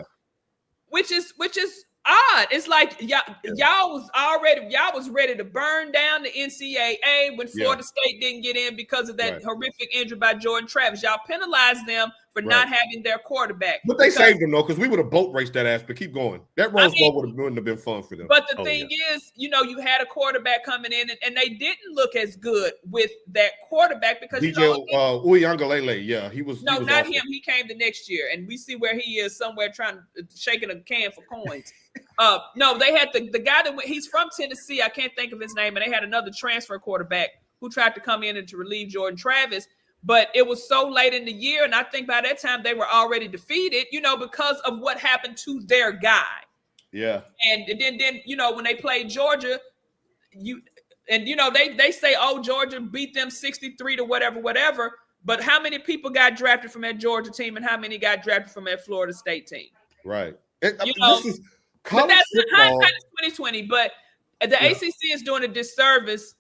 odd. It's like y'all was ready to burn down the NCAA when Florida State didn't get in because of that horrific injury by Jordan Travis. Y'all penalized them for not having their quarterback. But they saved them, though, because we would have boat raced that ass. But keep going. That Rose Bowl wouldn't have been fun for them. But the thing is, you had a quarterback coming in, and they didn't look as good with that quarterback because DJ Uiagalelei, he was. No, he was not awesome. him. He came the next year, and we see where he is somewhere shaking a can for coins. No, they had the guy he's from Tennessee. I can't think of his name, and they had another transfer quarterback who tried to come in and to relieve Jordan Travis. But it was so late in the year, and I think by that time they were already defeated, because of what happened to their guy. Yeah. And then when they played Georgia, they say, oh, Georgia beat them 63 to whatever. But how many people got drafted from that Georgia team, and how many got drafted from that Florida State team? Right. But that's hindsight is 2020. But the ACC is doing a disservice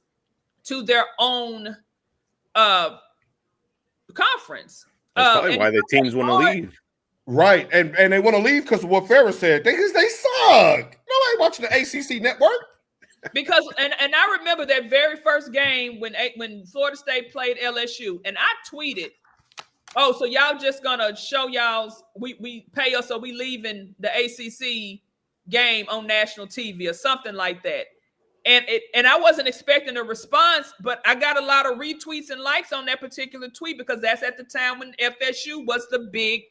to their own conference. That's probably why the teams want to leave. Right. And they want to leave because of what Farrah said. They suck. Nobody watching the ACC network. Because and I remember that very first game when Florida State played LSU, and I tweeted, "Oh, so y'all just gonna show y'all's we pay us, so we leaving the ACC game on national TV or something like that." And I wasn't expecting a response, but I got a lot of retweets and likes on that particular tweet because that's at the time when FSU was the big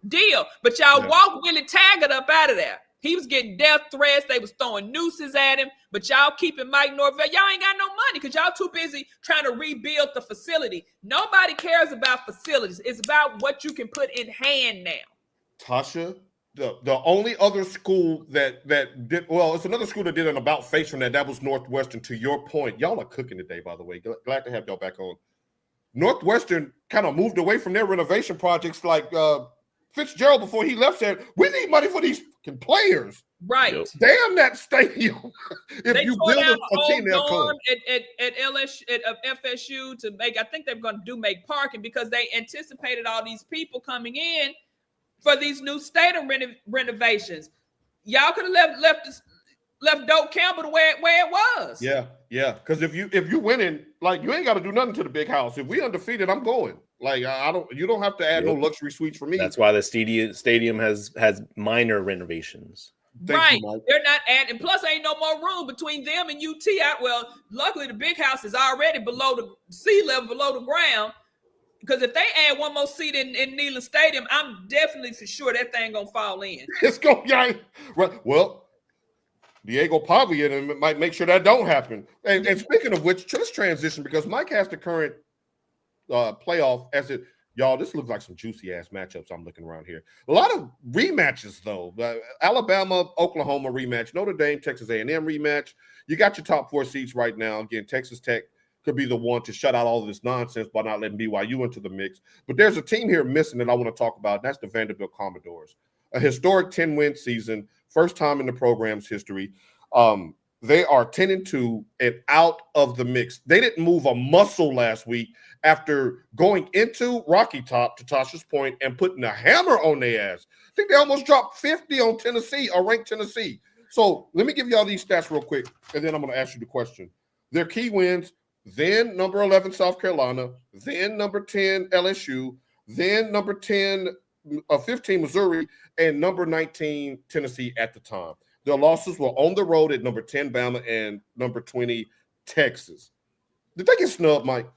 deal. But y'all walked Willie Taggart up out of there. He was getting death threats. They was throwing nooses at him. But y'all keeping Mike Norvell. Y'all ain't got no money because y'all too busy trying to rebuild the facility. Nobody cares about facilities. It's about what you can put in hand now. Tasha, the only other school that did well, it's another school that did an about face from that was Northwestern. To your point, y'all are cooking today, by the way. Glad to have y'all back on. Northwestern kind of moved away from their renovation projects like Fitzgerald before he left said, we need money for these players. Right. Damn that stadium. If they you tore build down a team, they'll come. At FSU to make, I think they're going to make parking because they anticipated all these people coming in for these new stadium renovations. Y'all could have left Doak Campbell the way it was. Yeah. Because if you winning, like you ain't got to do nothing to the big house. If we undefeated, I'm going. Like you don't have to add no luxury suites for me. That's why the stadium has minor renovations. They're not adding. Plus, ain't no more room between them and UT. Well, luckily the big house is already below the sea level, below the ground. Because if they add one more seat in Neyland Stadium, I'm definitely for sure that thing gonna fall in. It's gonna right. Well, Diego Pavia might make sure that don't happen. And speaking of which, let's transition because Mike has the current playoff as it. Y'all, this looks like some juicy ass matchups. I'm looking around here. A lot of rematches though. Alabama, Oklahoma rematch. Notre Dame, Texas A&M rematch. You got your top 4 seeds right now. Again, Texas Tech could be the one to shut out all of this nonsense by not letting BYU into the mix. But there's a team here missing that I want to talk about, and that's the Vanderbilt Commodores. A historic 10-win season, first time in the program's history. They are 10-2 and out of the mix. They didn't move a muscle last week after going into Rocky Top, to Tasha's point, and putting a hammer on their ass. I think they almost dropped 50 on Tennessee, or ranked Tennessee. So let me give y'all these stats real quick, and then I'm going to ask you the question. Their key wins, then number 11 South Carolina, then number 10 LSU, then number 15 Missouri, and number 19 Tennessee at the time. Their losses were on the road at number 10 Bama and number 20 Texas. Did they get snubbed, Mike?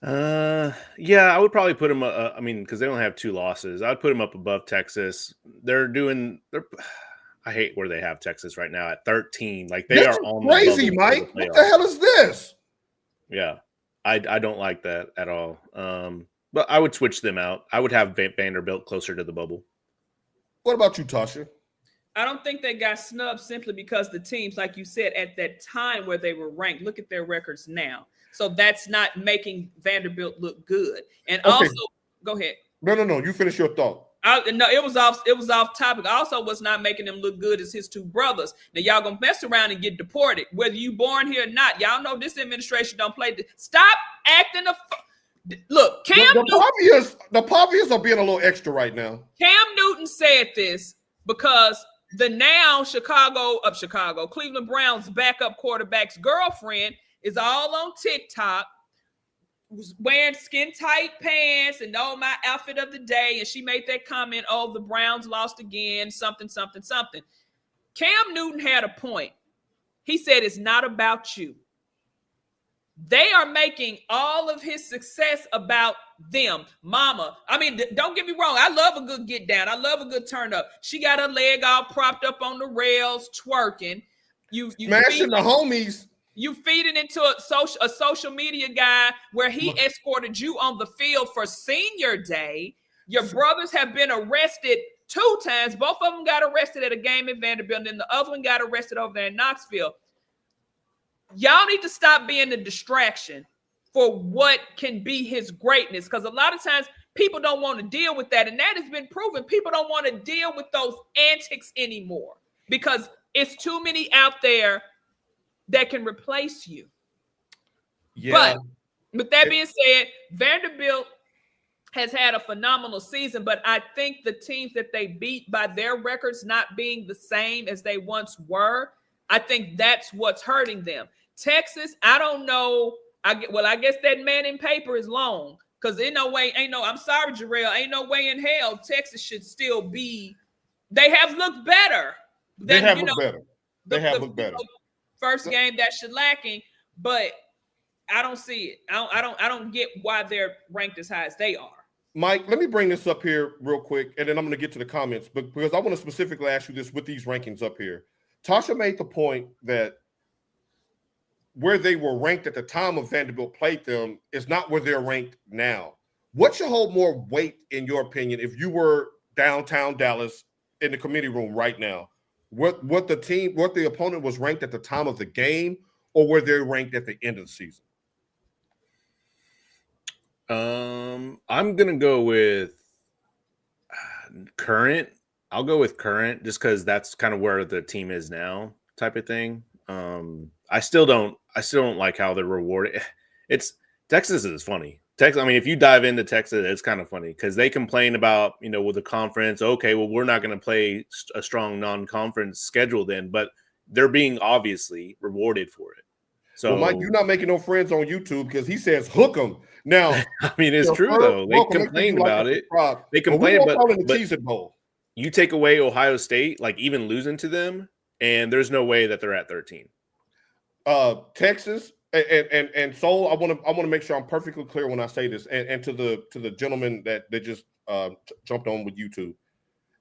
Yeah, I would probably put them. I mean, because they only have 2 losses, I'd put them up above Texas. I hate where they have Texas right now at 13. Like they This are is on crazy, the Mike. playoffs. What the hell is this? Yeah, I don't like that at all. But I would switch them out. I would have Vanderbilt closer to the bubble. What about you, Tasha? I don't think they got snubbed simply because the teams, like you said, at that time where they were ranked, look at their records now. So that's not making Vanderbilt look good. And also, go ahead. No. You finish your thought. No, it was off topic. Also, what's not making them look good is his 2 brothers. Now, y'all gonna mess around and get deported, whether you born here or not. Y'all know this administration don't play. Stop acting look. The Pavias are being a little extra right now. Cam Newton said this because the now Cleveland Browns backup quarterback's girlfriend is all on TikTok, was wearing skin tight pants and my outfit of the day. And she made that comment, the Browns lost again, something. Cam Newton had a point. He said, it's not about you. They are making all of his success about them. Mama, I mean, don't get me wrong. I love a good get down. I love a good turn up. She got her leg all propped up on the rails, twerking. You smashing the homies. You feeding into a social media guy where he escorted you on the field for senior day. Your brothers have been arrested 2 times. Both of them got arrested at a game at Vanderbilt, and then the other one got arrested over there in Knoxville. Y'all need to stop being a distraction for what can be his greatness, because a lot of times people don't want to deal with that, and that has been proven. People don't want to deal with those antics anymore because it's too many out there that can replace you. Yeah. But with that being said, Vanderbilt has had a phenomenal season, but I think the teams that they beat, by their records not being the same as they once were, I think that's what's hurting them. Texas, I don't know. I guess that man in paper is long, because I'm sorry, Jarrell, ain't no way in hell Texas should still be. They have looked better. They have looked better. First game that should lacking, but I don't see it. I don't get why they're ranked as high as they are. Mike, let me bring this up here real quick, and then I'm going to get to the comments, but because I want to specifically ask you this with these rankings up here. Tasha made the point that where they were ranked at the time of Vanderbilt played them is not where they're ranked now. What should hold more weight, in your opinion, if you were downtown Dallas in the committee room right now? What the opponent was ranked at the time of the game, or were they ranked at the end of the season? I'm gonna go with current. I'll go with current, just because that's kind of where the team is now, type of thing. I still don't like how they're rewarded. Texas is funny. Texas, I mean, if you dive into Texas, it's kind of funny because they complain about, with the conference. Okay, well, we're not going to play a strong non-conference schedule then, but they're being obviously rewarded for it. So, well, Mike, you're not making no friends on YouTube because he says hook them. Now, I mean, it's true though. They complain about it. They complain, but you take away Ohio State, like even losing to them, and there's no way that they're at 13. Texas. And so I want to make sure I'm perfectly clear when I say this, and to the gentleman that just jumped on with YouTube,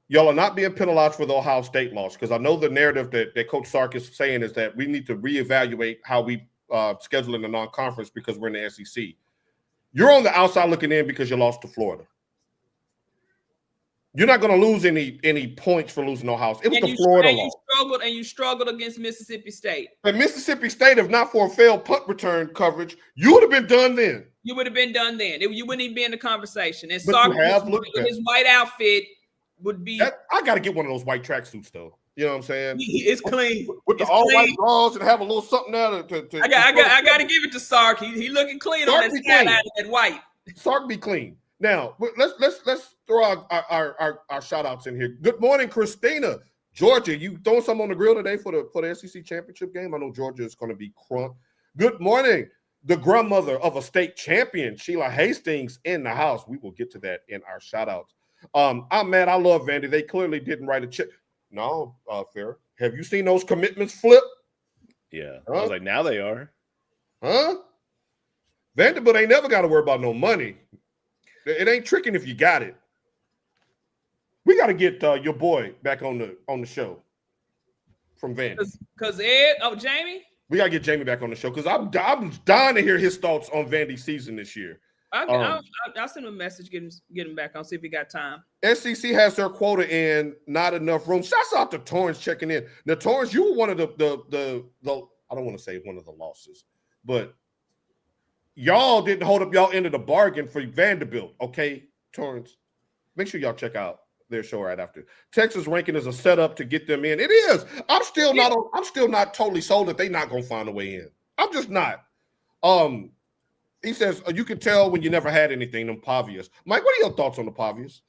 y'all are not being penalized for the Ohio State loss, because I know the narrative that Coach Sark is saying is that we need to reevaluate how we schedule in the non-conference because we're in the SEC. You're on the outside looking in because you lost to Florida. You're not going to lose any points for losing Ohio State. It was the Florida loss. You struggled against Mississippi State. And Mississippi State, if not for a failed punt return coverage, you would have been done then. You would have been done then. You wouldn't even be in the conversation. And but Sark, you have looked with his white outfit, would be. I got to get one of those white tracksuits, though. You know what I'm saying? It's clean. With the all-white drawers and have a little something there I got to give it to Sark. He looking clean Sark on that skyline and that white. Sark be clean. Now, let's throw our shout outs in here. Good morning, Christina. Georgia, you throwing something on the grill today for the SEC championship game? I know Georgia is going to be crunk. Good morning. The grandmother of a state champion, Sheila Hastings, in the house. We will get to that in our shout-outs. I'm mad. I love Vandy. They clearly didn't write a check. No, Fair. Have you seen those commitments flip? Yeah. Huh? I was like, now they are. Huh? Vanderbilt ain't never got to worry about no money. It ain't tricking if you got it. We got to get your boy back on the show from Vandy. Because Jamie? We got to get Jamie back on the show because I'm dying to hear his thoughts on Vandy's season this year. I'll send him a message, get him back on, see if he got time. SEC has their quota in, not enough room. Shouts out to Torrance checking in. Now, Torrance, you were one of the I don't want to say one of the losses, but y'all didn't hold up y'all end of the bargain for Vanderbilt. Okay, Torrance, make sure y'all check out their show right after. Texas ranking is a setup to get them in. It is. I'm still not totally sold that they're not gonna find a way in. I'm just not. He says you can tell when you never had anything. Them Pavias. Mike, what are your thoughts on the Pavias?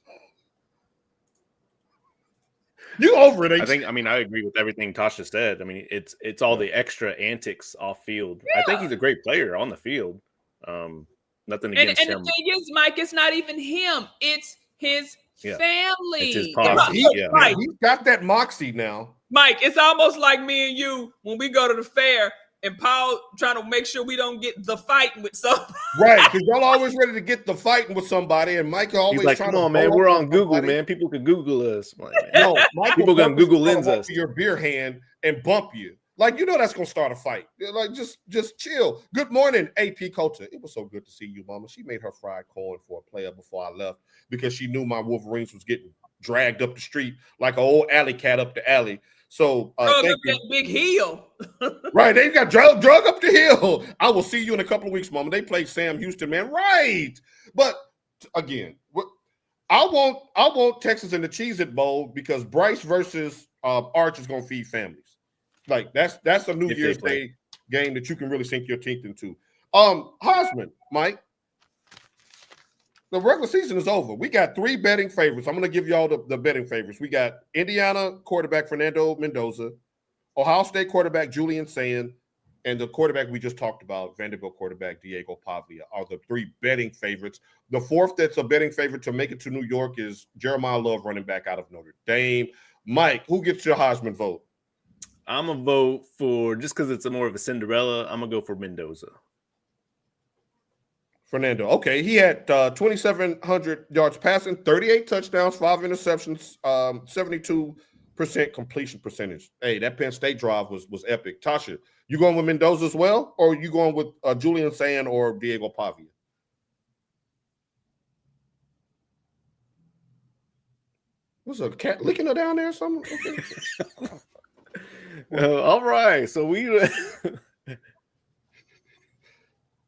You over it? I agree with everything Tasha said. I mean, it's all the extra antics off field. Yeah. I think he's a great player on the field. Nothing against him. And the thing is, Mike, it's not even him. It's his family. It's his posse. Right. He's got that moxie now. Mike, it's almost like me and you when we go to the fair and Paul trying to make sure we don't get the fighting with somebody. Right, because y'all always ready to get the fighting with somebody, and Mike always like, trying come on, man, we're on Google, man. People can Google us. Like, no, Mike people gonna Google lens us. Your beer hand and bump you. Like, you know that's gonna start a fight. Like, just chill. Good morning, AP Coulter. It was so good to see you, Mama. She made her fried corn for a player before I left because she knew my Wolverines was getting dragged up the street like an old alley cat up the alley. So thank you. That big heel. Right, they got drug up the hill. I will see you in a couple of weeks, Mama. They played Sam Houston, man. Right, but again, I want Texas in the Cheez-It Bowl because Bryce versus Arch is gonna feed families. Like that's a New Year's Day game that you can really sink your teeth into. Heisman, Mike. The regular season is over. We got 3 betting favorites. I'm going to give y'all the betting favorites. We got Indiana quarterback Fernando Mendoza, Ohio State quarterback Julian Sand, and the quarterback we just talked about, Vanderbilt quarterback Diego Pavia, are the 3 betting favorites. The 4th that's a betting favorite to make it to New York is Jeremiah Love, running back out of Notre Dame. Mike, who gets your Heisman vote? I'm going to vote for, just because it's more of a Cinderella, I'm going to go for Mendoza. Fernando. Okay, he had 2,700 yards passing, 38 touchdowns, 5 interceptions, 72% completion percentage. Hey, that Penn State drive was epic. Tasha, you going with Mendoza as well, or you going with Julian Sand or Diego Pavia? Was a cat licking her down there or something? Okay. All right, so we.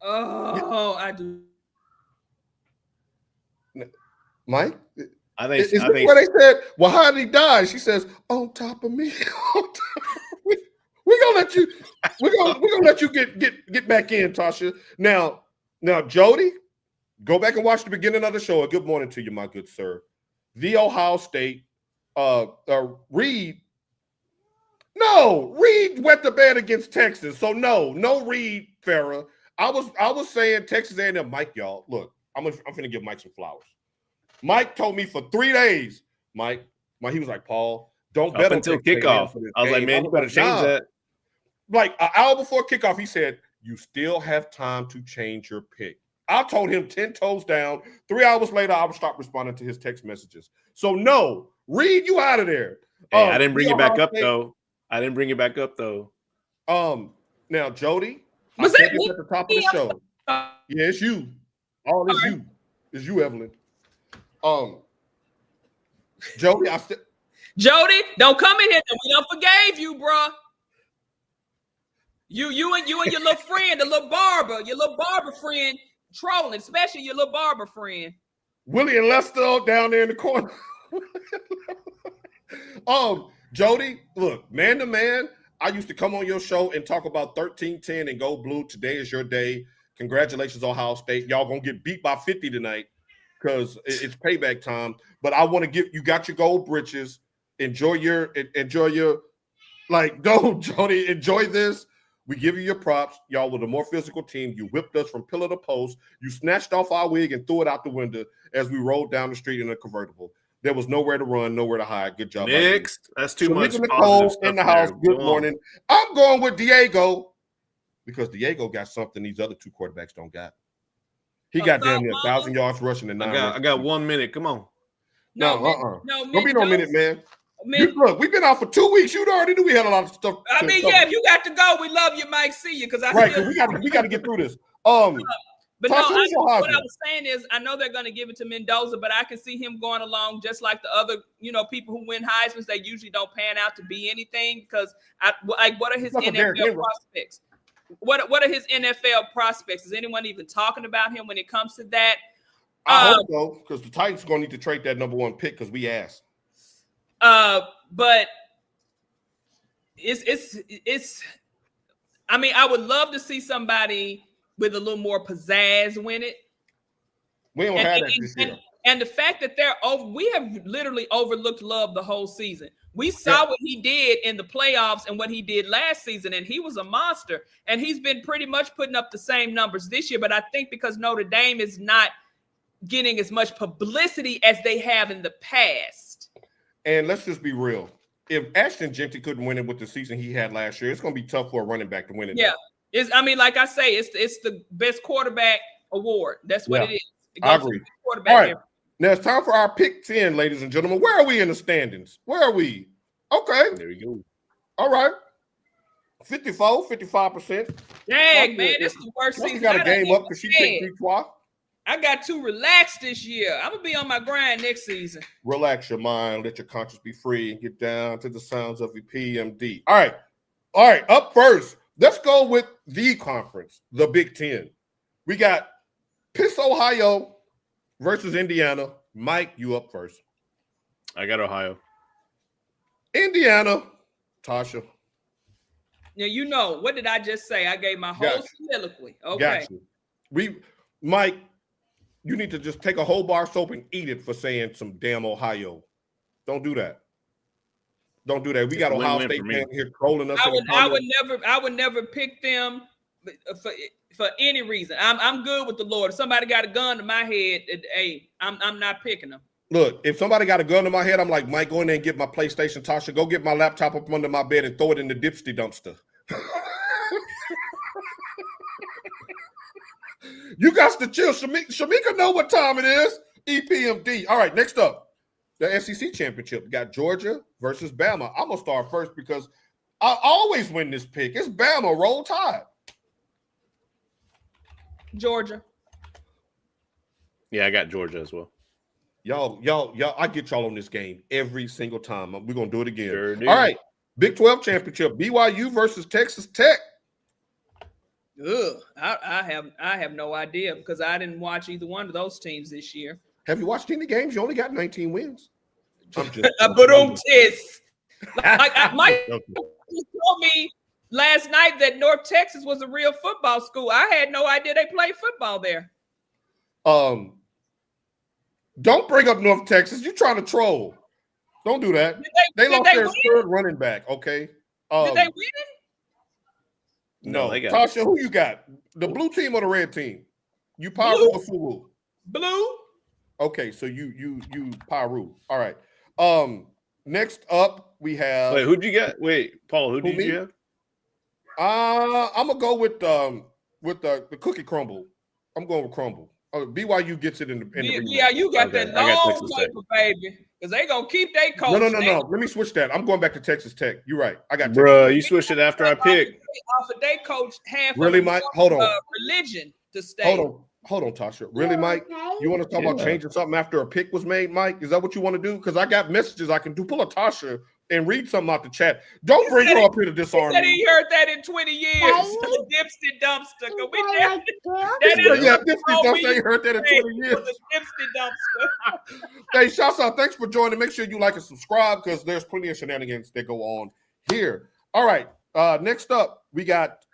Oh, I do. Mike? I think where they said, well, how did he die? She says, on top of me. We're gonna let you get back in, Tasha. Now, Jody, go back and watch the beginning of the show. Good morning to you, my good sir. The Ohio State, Reed wet the bed against Texas. So no Reed, Farrah. I was saying Texas A&M. Mike, y'all, look, I'm gonna give Mike some flowers. Mike told me for 3 days, Mike, he was like, Paul, don't bet until kickoff. I was like, man, you better change that. Like an hour before kickoff, he said, you still have time to change your pick. I told him 10 toes down. 3 hours later, I would stop responding to his text messages. So no, Reed, you out of there. Hey, I didn't bring it back up though. Now, Jody, Was I that said this at the top of the show. Yeah, it's you. All this you. It's you, Evelyn. Jody, Jody, don't come in here. We don't forgave you, bro. You and your little friend, your little barber friend, trolling, especially your little barber friend. Willie and Lester down there in the corner. Jody, look, man to man, I used to come on your show and talk about 13-10 and go blue. Today is your day. Congratulations, Ohio State. Y'all gonna get beat by 50 tonight because it's payback time. But I want to you got your gold britches. Enjoy your like, don't, Jody, enjoy this. We give you your props. Y'all were the more physical team. You whipped us from pillar to post. You snatched off our wig and threw it out the window as we rolled down the street in a convertible. There was nowhere to run, nowhere to hide. Good job. Next. That's too much Shamika positive Nicole stuff in the house. there. Good Go on. morning. I'm going with Diego because Diego got something these other two quarterbacks don't got. He got damn near 1,000 yards rushing and 9 I got 1 minute. Come on. No, Don't be no minute, man. Man, Look, we've been out for 2 weeks. You already knew we had a lot of stuff. I mean, yeah, if you got to go, we love you, Mike. See you, because I right. still, We got to get through this. But Tasha, no, who's your what I Heisman? was saying is, I know they're going to give it to Mendoza, but I can see him going along just like the other, people who win Heisman's. They usually don't pan out to be anything because, what are his NFL prospects? What are his NFL prospects? Is anyone even talking about him when it comes to that? I hope so, because the Titans are going to need to trade that number 1 pick because we asked. But it's. I mean, I would love to see somebody with a little more pizzazz win it. We don't have that this year. And the fact that we have literally overlooked Love the whole season. We saw what he did in the playoffs and what he did last season, and he was a monster. And he's been pretty much putting up the same numbers this year. But I think because Notre Dame is not getting as much publicity as they have in the past. And let's just be real. If Ashton Jeanty couldn't win it with the season he had last year, it's going to be tough for a running back to win it. Yeah. Like I say, it's the best quarterback award. That's what it is. I agree. All right. Now it's time for our pick 10, ladies and gentlemen. Where are we in the standings? Where are we? Okay. There we go. All right. 55%. Dang, man, this is the worst season. You got a game up because she picked Victoire. I got too relaxed this year. I'm going to be on my grind next season. Relax your mind. Let your conscience be free and get down to the sounds of your PMD. All right. Up first, let's go with the conference, the Big Ten. We got Piss Ohio versus Indiana. Mike, you up first. I got Ohio. Indiana. Tasha. Now, what did I just say? I gave my whole soliloquy. Okay. Got you. Mike, you need to just take a whole bar of soap and eat it for saying some damn Ohio. Don't do that. Don't do that. We got Ohio State fans here trolling us. I would never pick them for any reason. I'm good with the Lord. If somebody got a gun to my head, hey, I'm not picking them. Look, if somebody got a gun to my head, I'm like, Mike, go in there and get my PlayStation. Tasha, go get my laptop up under my bed and throw it in the dipsty dumpster. You got to chill. Shamika know what time it is. EPMD. All right, next up, the SEC championship. We got Georgia versus Bama. I'm going to start first because I always win this pick. It's Bama. Roll Tide. Georgia. Yeah, I got Georgia as well. Y'all, I get y'all on this game every single time. We're going to do it again. Sure do. All right, Big 12 championship. BYU versus Texas Tech. Ugh, I have no idea because I didn't watch either one of those teams this year. Have you watched any games? You only got 19 wins. Mike told me last night that North Texas was a real football school. I had no idea they played football there. Don't bring up North Texas. You're trying to troll. Don't do that. They lost their third running back. Okay. Did they win? No, Tasha, who you got? The blue team or the red team? You Paru or Furu? Blue. Okay, so you Paru. All right. Next up we have. Wait, who'd you get? Wait, Paul, who did you have? I'm gonna go with the cookie crumble. I'm going with crumble. BYU gets it in the yeah, you got that long paper, baby. Because they going to keep their coach. No. Let me switch that. I'm going back to Texas Tech. You're right. I got Bruh, you switched it after I picked. Off of their coach half really, Mike? Hold on. Religion to stay. Hold on, Tasha. Really, Mike? You want to talk about changing something after a pick was made, Mike? Is that what you want to do? Because I got messages I can do. Pull a Tasha and read something out the chat. Don't bring her up here to disarm me. He heard that in 20 years. Dipsty dumpster. Dipsty dumpster. He heard that in 20 years. Dipsty dumpster. Hey, shouts out. Thanks for joining. Make sure you like and subscribe because there's plenty of shenanigans that go on here. All right. Next up, we got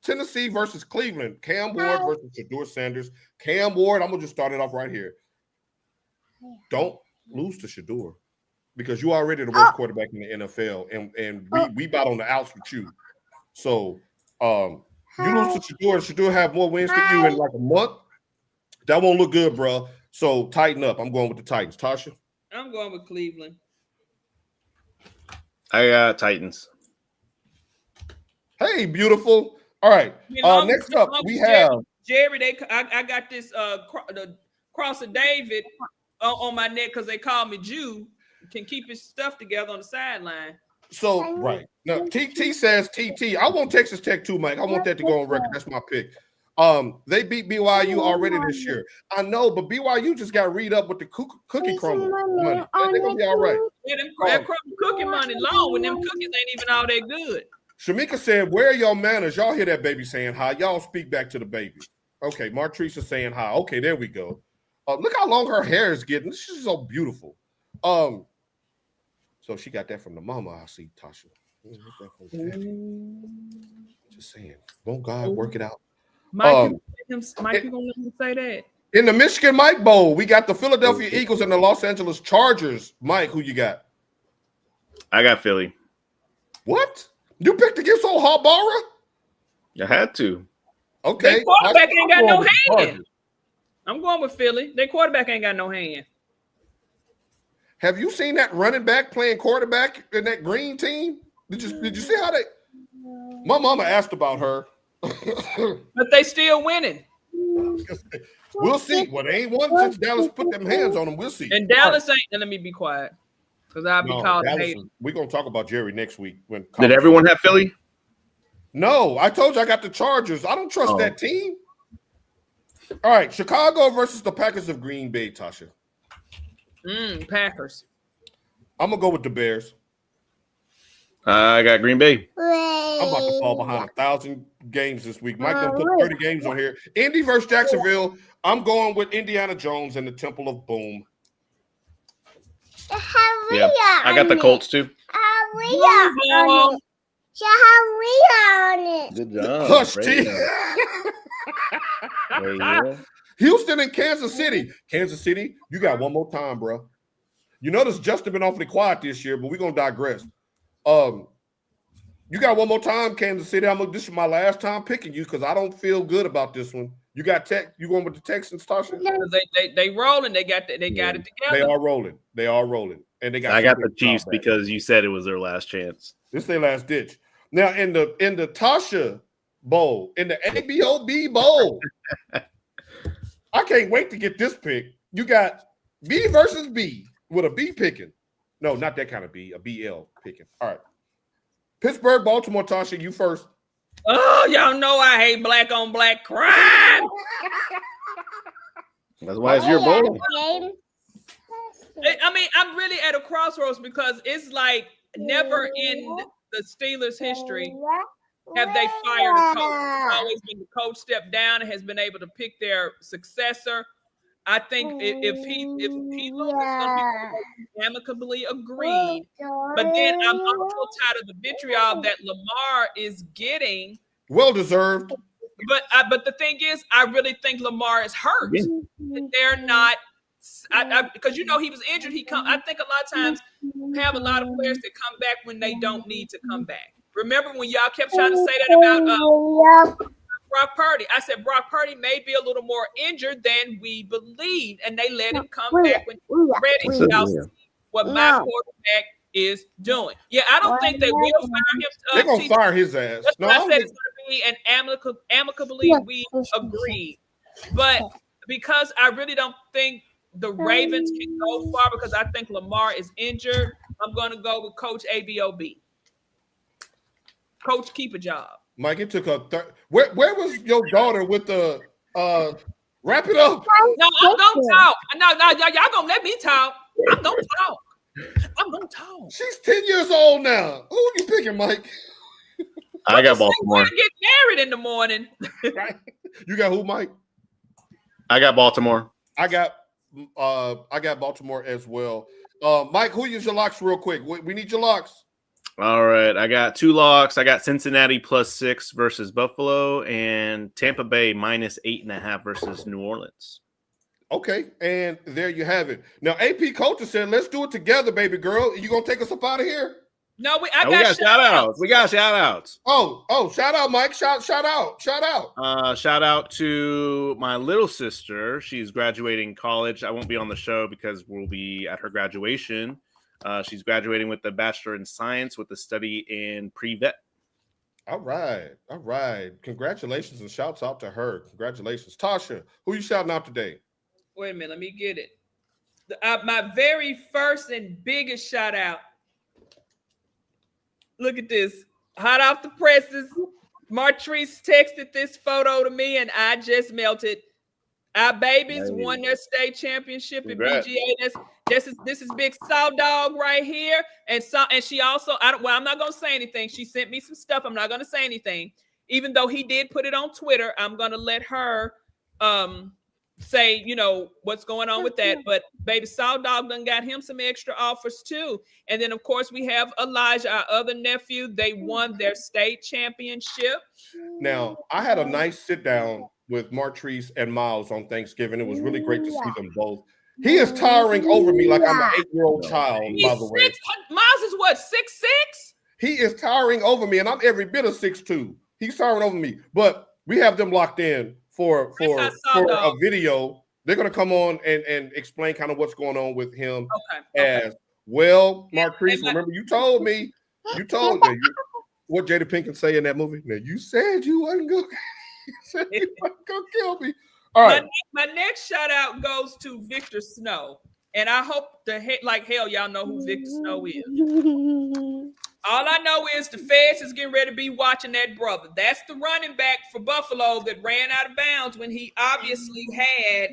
Tennessee versus Cleveland. Cam Ward versus Shedeur Sanders. Cam Ward, I'm going to just start it off right here. Don't lose to Shedeur. because you already the worst quarterback in the NFL, and we about on the outs with you. So you lose to Shador, and Shador have more wins than you in like a month. That won't look good, bro. So tighten up. I'm going with the Titans. Tasha? I'm going with Cleveland. I got Titans. Hey, beautiful. All right. Next up, we have Jerry. I got this the cross of David on my neck because they call me Jew. Can keep his stuff together on the sideline. So right now, TT says TT. I want Texas Tech too, Mike. I want that to go on record. That's my pick. They beat BYU already this year. I know, but BYU just got read up with the cookie crumble money. They're gonna be all right. Yeah, that cookie money long when them cookies ain't even all that good. Shamika said, "Where are your manners?" Y'all hear that baby saying hi? Y'all speak back to the baby. Okay, Martrice is saying hi. Okay, there we go. Look how long her hair is getting. She's so beautiful. So she got that from the mama. I see, Tasha. Just saying. Won't God work it out? Mike, you gonna let me say that? In the Michigan Mike Bowl, we got the Philadelphia Eagles and the Los Angeles Chargers. Mike, who you got? I got Philly. What? You picked against old Harbauer? I had to. Okay. Their quarterback ain't got no hand. I'm going with Philly. Their quarterback ain't got no hand. Have you seen that running back playing quarterback in that green team? Did you see how they? My mama asked about her. But they still winning. We'll see. Well, they ain't won since Dallas put them hands on them. We'll see. And Dallas ain't. And let me be quiet, because I'll be called a hater. We're gonna talk about Jerry next week. Did everyone have Philly? No, I told you I got the Chargers. I don't trust that team. All right, Chicago versus the Packers of Green Bay, Tasha. Packers. I'm gonna go with the Bears. I got Green Bay. I'm about to fall behind 1,000 games this week. Mike gonna put 30 games on here. Indy versus Jacksonville. I'm going with Indiana Jones and the Temple of Boom. Yeah, I got the Colts too. Good job. Hush, T. Houston and Kansas City. Kansas City, you got one more time, bro. You notice Justin been awfully quiet this year, but we're gonna digress. You got one more time, Kansas City. This is my last time picking you because I don't feel good about this one. You got Tech. You going with the Texans, Tasha? They rolling. They got it together. They are rolling. And they got. I got the Chiefs because you said it was their last chance. This is their last ditch. Now in the Tasha Bowl, in the ABOB Bowl, I can't wait to get this pick. You got B versus B with a B picking. No, not that kind of B, a BL picking. All right. Pittsburgh, Baltimore, Tasha, you first. Oh, y'all know I hate black on black crime. That's why it's your bowl. I mean, I'm really at a crossroads because it's like never in the Steelers' history have they fired a coach. It's always been the coach stepped down and has been able to pick their successor. I think if he loses, it's gonna be amicably agreed. But then I'm also tired of the vitriol that Lamar is getting. Well deserved. But the thing is, I really think Lamar is hurt. Yeah. They're not, because he was injured. I think a lot of times you have a lot of players that come back when they don't need to come back. Remember when y'all kept trying to say that about Brock Purdy? I said Brock Purdy may be a little more injured than we believed, and they let him come back when he's ready. Y'all see what my quarterback is doing. Yeah, I don't think they will fire him. They're gonna fire his ass. That's what I said. It's gonna be an amicably we agreed, but because I really don't think the Ravens can go far because I think Lamar is injured, I'm going to go with Coach ABOB. Coach, keep a job. Mike, it took a where was your daughter with the wrap it up? No, I'm gonna talk. No, y'all gonna let me talk. I'm gonna talk. She's 10 years old now. Who are you picking, Mike? I got Baltimore. Get married in the morning. Right? You got who, Mike? I got Baltimore. I got Baltimore as well. Mike, who is your locks real quick? We need your locks. All right, I got 2 locks. I got Cincinnati +6 versus Buffalo and Tampa Bay -8.5 versus New Orleans. Okay, and there you have it. Now, AP Culture said, "Let's do it together, baby girl." You gonna take us up out of here? No, We got shout outs. We got shout outs. Oh, shout out, Mike. Shout out. Shout out to my little sister. She's graduating college. I won't be on the show because we'll be at her graduation. She's graduating with a Bachelor in Science with a study in pre-vet. All right. Congratulations and shouts out to her. Congratulations, Tasha. Who you shouting out today? Wait a minute, let me get it. My very first and biggest shout out. Look at this. Hot off the presses. Martrice texted this photo to me and I just melted. Our babies won their state championship at BGA. This is big Saw Dog right here. And she also, I'm not gonna say anything. She sent me some stuff. I'm not gonna say anything. Even though he did put it on Twitter, I'm gonna let her say, what's going on with that. But baby Saw Dog done got him some extra offers too. And then of course we have Elijah, our other nephew. They won their state championship. Now, I had a nice sit down with Martrice and Miles on Thanksgiving. It was really great to see them both. He is towering over me like I'm an 8-year-old child, by the way. Miles is what, 6'6"? He is towering over me, and I'm every bit of 6'2". He's towering over me. But we have them locked in for a video. They're going to come on and explain kind of what's going on with him. As well. Martrice, remember you told me what Jada Pinkett say in that movie. Now you said you wasn't going to kill me. All right. My next shout out goes to Victor Snow, and I hope like hell y'all know who Victor Snow is. All I know is the feds is getting ready to be watching that brother. That's the running back for Buffalo that ran out of bounds when he obviously had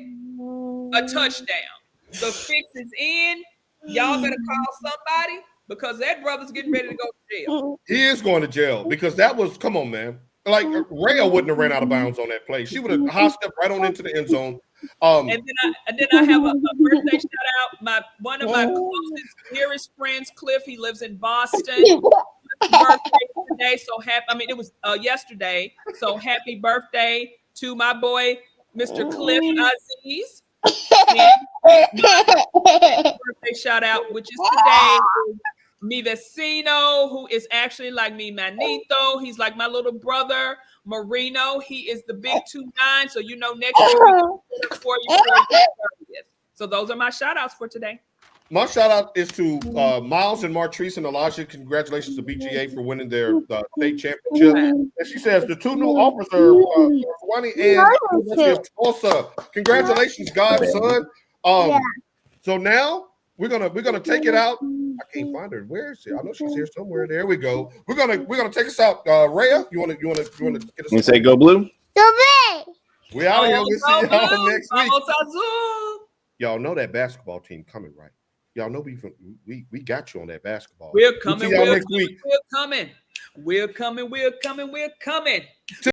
a touchdown. The fix is in. Y'all better call somebody because that brother's getting ready to go to jail. He is going to jail because that was, come on, man. Like Rhea wouldn't have ran out of bounds on that play. She would have high stepped right on into the end zone. And then I have a birthday shout out. One of my closest, dearest friends, Cliff. He lives in Boston. Birthday today, so happy. I mean, it was yesterday. So happy birthday to my boy, Mr. Cliff Aziz. And my birthday shout out, which is today. Mi vecino, who is actually like me, Manito. He's like my little brother, Marino. He is the big 2'9". So next year for you. So those are my shout outs for today. My shout out is to Miles and Martrice and Elijah. Congratulations to BGA for winning their state championship. And she says the two new offers are Wani and Tulsa. Congratulations, godson. So now we're gonna take it out. I can't find her. Where is she? I know she's here somewhere. There we go. We're gonna take us out. Rhea, you wanna get us? You say go blue? Go blue. We out of here. We'll see y'all next week. Azul. Y'all know that basketball team coming, right? Y'all know we got you on that basketball. We're coming. We'll see y'all next week. We're coming.